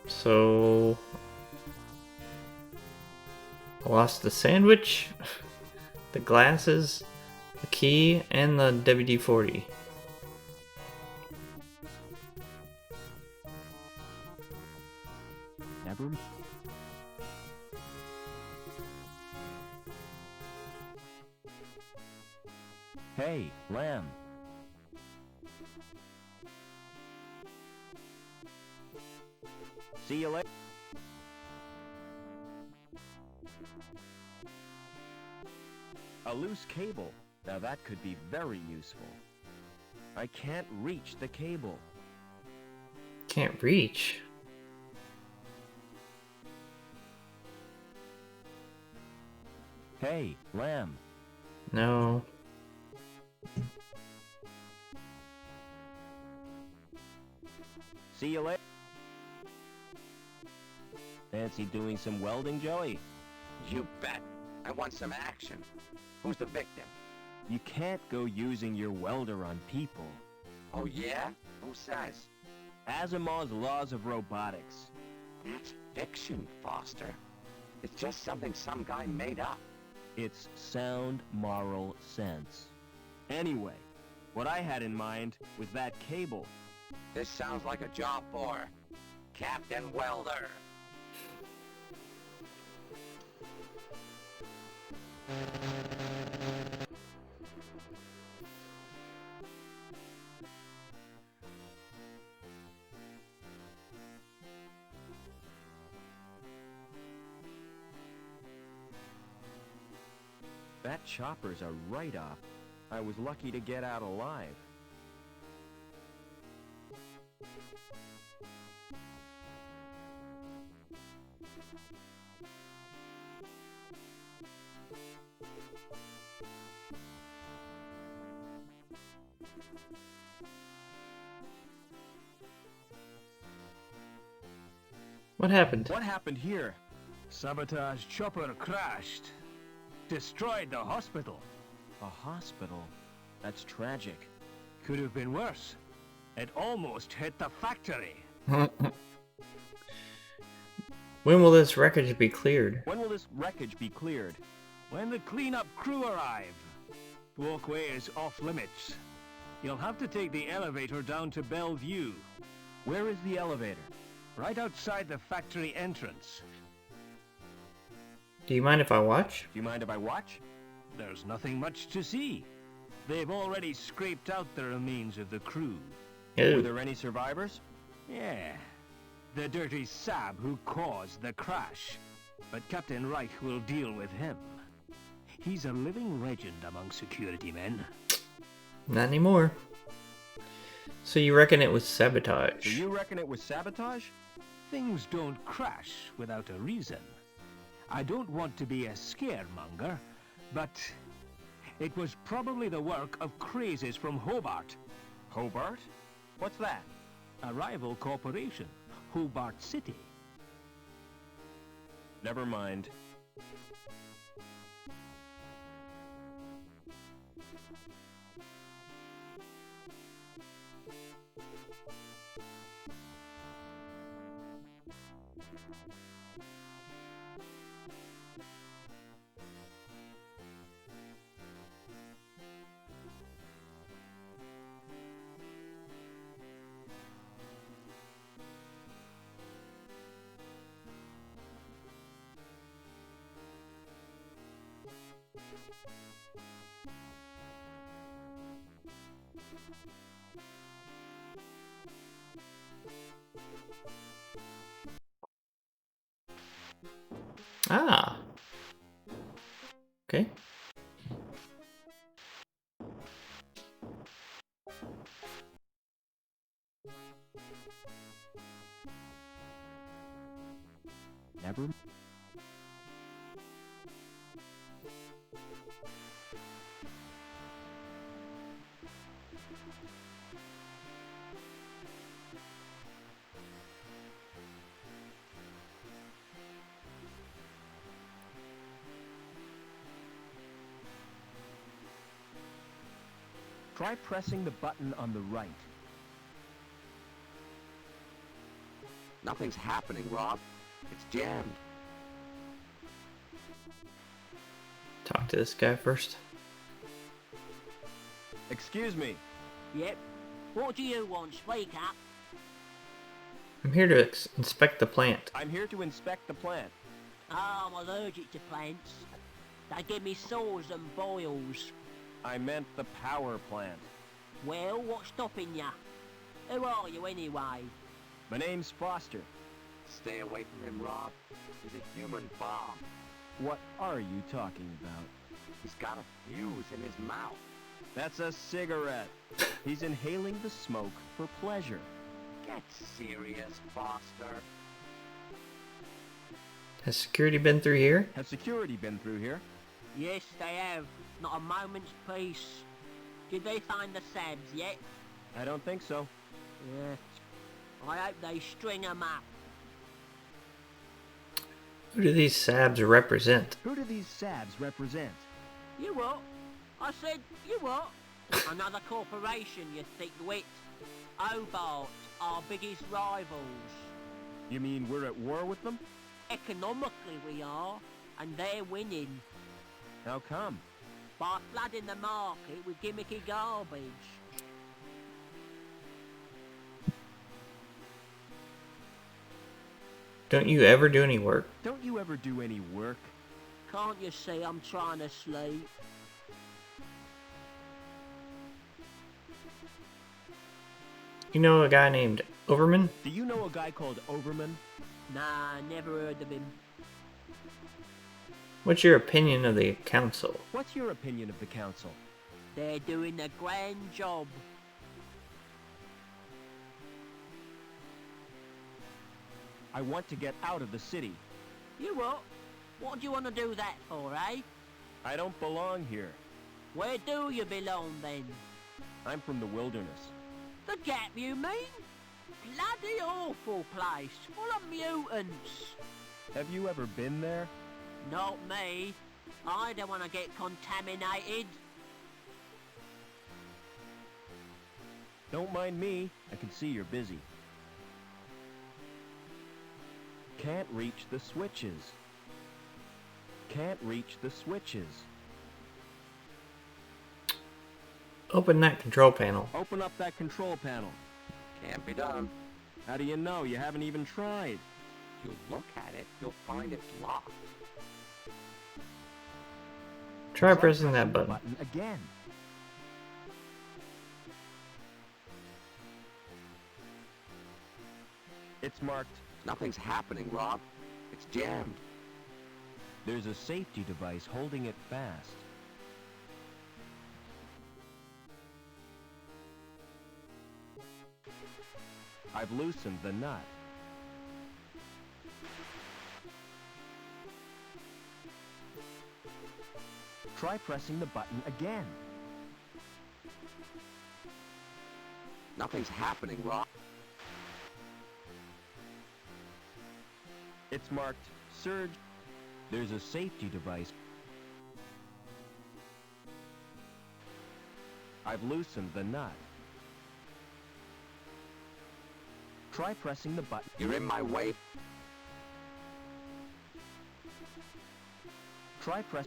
So I lost the sandwich, the glasses, the key, and the WD-40. Never. Hey, Lamb. See you later. A loose cable. Now that could be very useful. I can't reach the cable. Can't reach. Hey, Lamb. No. See you later. Fancy doing some welding, Joey? You bet. I want some action. Who's the victim? You can't go using your welder on people. Oh, yeah? Who says? Asimov's laws of robotics. That's fiction, Foster. It's just something some guy made up. It's sound moral sense. Anyway, what I had in mind was that cable. This sounds like a job for Captain Welder. That chopper's a write-off. I was lucky to get out alive. What happened? What happened here? Sabotage chopper crashed. Destroyed the hospital. A hospital? That's tragic. Could have been worse. It almost hit the factory. When will this wreckage be cleared? When will this wreckage be cleared? When the cleanup crew arrive. Walkway is off limits. You'll have to take the elevator down to Bellevue. Where is the elevator? Right outside the factory entrance. Do you mind if I watch? Do you mind if I watch? There's nothing much to see. They've already scraped out the remains of the crew. Were Ew. there any survivors? Yeah, the dirty sab who caused the crash. But Captain Reich will deal with him. He's a living legend among security men. Not anymore. So you reckon it was Do sabotage? you reckon it was sabotage? Things don't crash without a reason. I don't want to be a scaremonger, but it was probably the work of crazes from Hobart. Hobart? What's that? A rival corporation, Hobart City. Never mind. Ah. Okay. Never. Try pressing the button on the right. Nothing's happening, Rob. It's jammed. talk to this guy first. Excuse me. Yep. What do you want? Speak up. I'm here to inspect the plant. I'm here to inspect the plant. I'm allergic to plants. They give me sores and boils. I meant the power plant. Well, what's stopping ya? Who are you anyway? My name's Foster. Stay away from him, Rob. He's a human bomb. What are you talking about? He's got a fuse in his mouth. That's a cigarette. He's inhaling the smoke for pleasure. Get serious, Foster. Has security been through here? Has security been through here? Yes, they have. Not a moment's peace. Did they find the Sabs yet? I don't think so. Yeah. I hope they string 'em up. Who do these Sabs represent? Who do these Sabs represent? You what? I said, you what? Another corporation, you thick-wit. Hobart, our biggest rivals. You mean we're at war with them? Economically we are, and they're winning. How come? By flooding the market with gimmicky garbage. Don't you ever do any work? Don't you ever do any work? Can't you see I'm trying to sleep? You know a guy named Overman? Do you know a guy called Overman? Nah, never heard of him. What's your opinion of the council? What's your opinion of the council? They're doing a grand job. I want to get out of the city. You what? What do you want to do that for, eh? I don't belong here. Where do you belong then? I'm from the wilderness. The Gap, you mean? Bloody awful place, full of mutants. Have you ever been there? Not me. I don't want to get contaminated. Don't mind me. I can see you're busy. Can't reach the switches. Can't reach the switches. Open that control panel. Open up that control panel. Can't be done. How do you know? You haven't even tried. If you look at it, you'll find it's locked. Try pressing that button. Again. It's marked. Nothing's happening, Rob. It's jammed. There's a safety device holding it fast. I've loosened the nut. Try pressing the button again. Nothing's happening, Rob. It's marked Surge. There's a safety device. I've loosened the nut. Try pressing the button. You're in my way. Try press.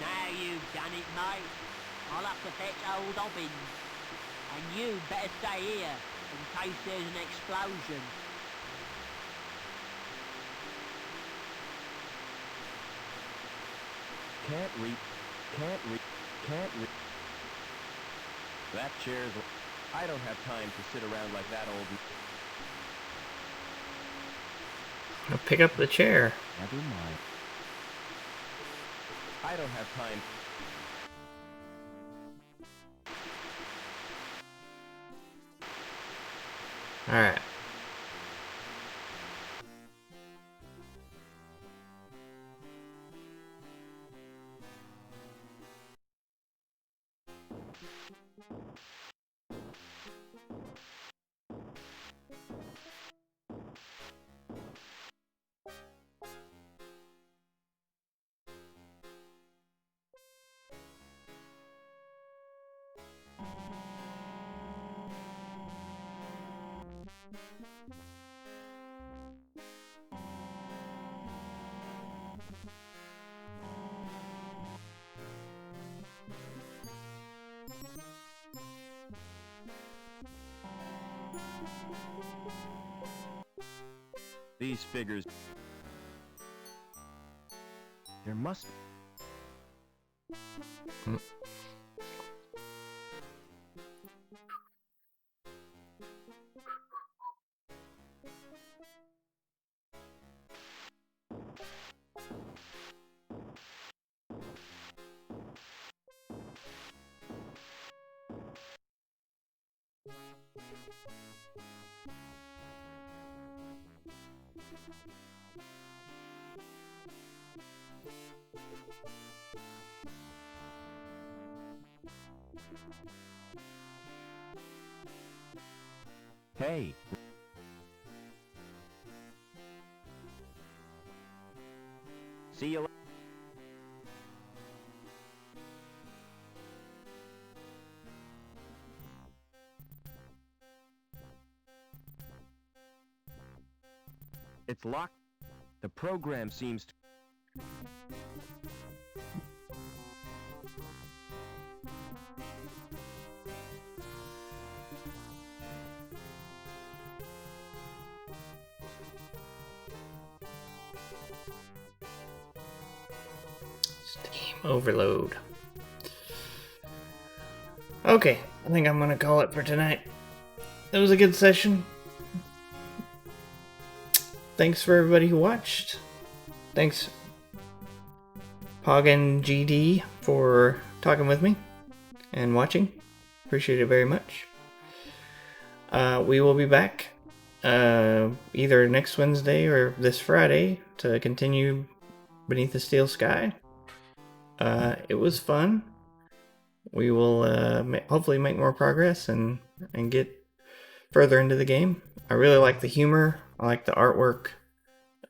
Now you've done it, mate. I'll have to fetch old Dobbins. And you better stay here, in case there's an explosion. Can't reach. Can't reach. Can't reach. That chair's... I don't have time to sit around like that old... I'll pick up the chair. Never mind. I don't have time. Alright. These figures... There must... Hey! See you later. It's locked. The program seems to... Steam overload. Okay, I think I'm gonna call it for tonight. It was a good session. Thanks for everybody who watched. Thanks, Poggin GD, for talking with me and watching. Appreciate it very much. We will be back either next Wednesday or this Friday to continue Beneath the Steel Sky. It was fun. We will hopefully make more progress and get further into the game. I really like the humor. I like the artwork.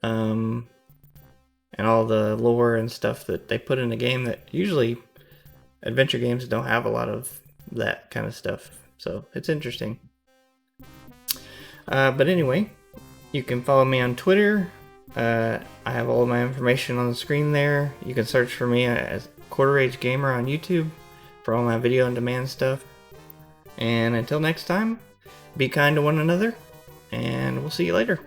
And all the lore and stuff that they put in the game that usually adventure games don't have a lot of that kind of stuff. So it's interesting. But anyway, you can follow me on Twitter. I have all of my information on the screen there. You can search for me as Quarter Age Gamer on YouTube for all my video on demand stuff. And until next time, be kind to one another, and we'll see you later.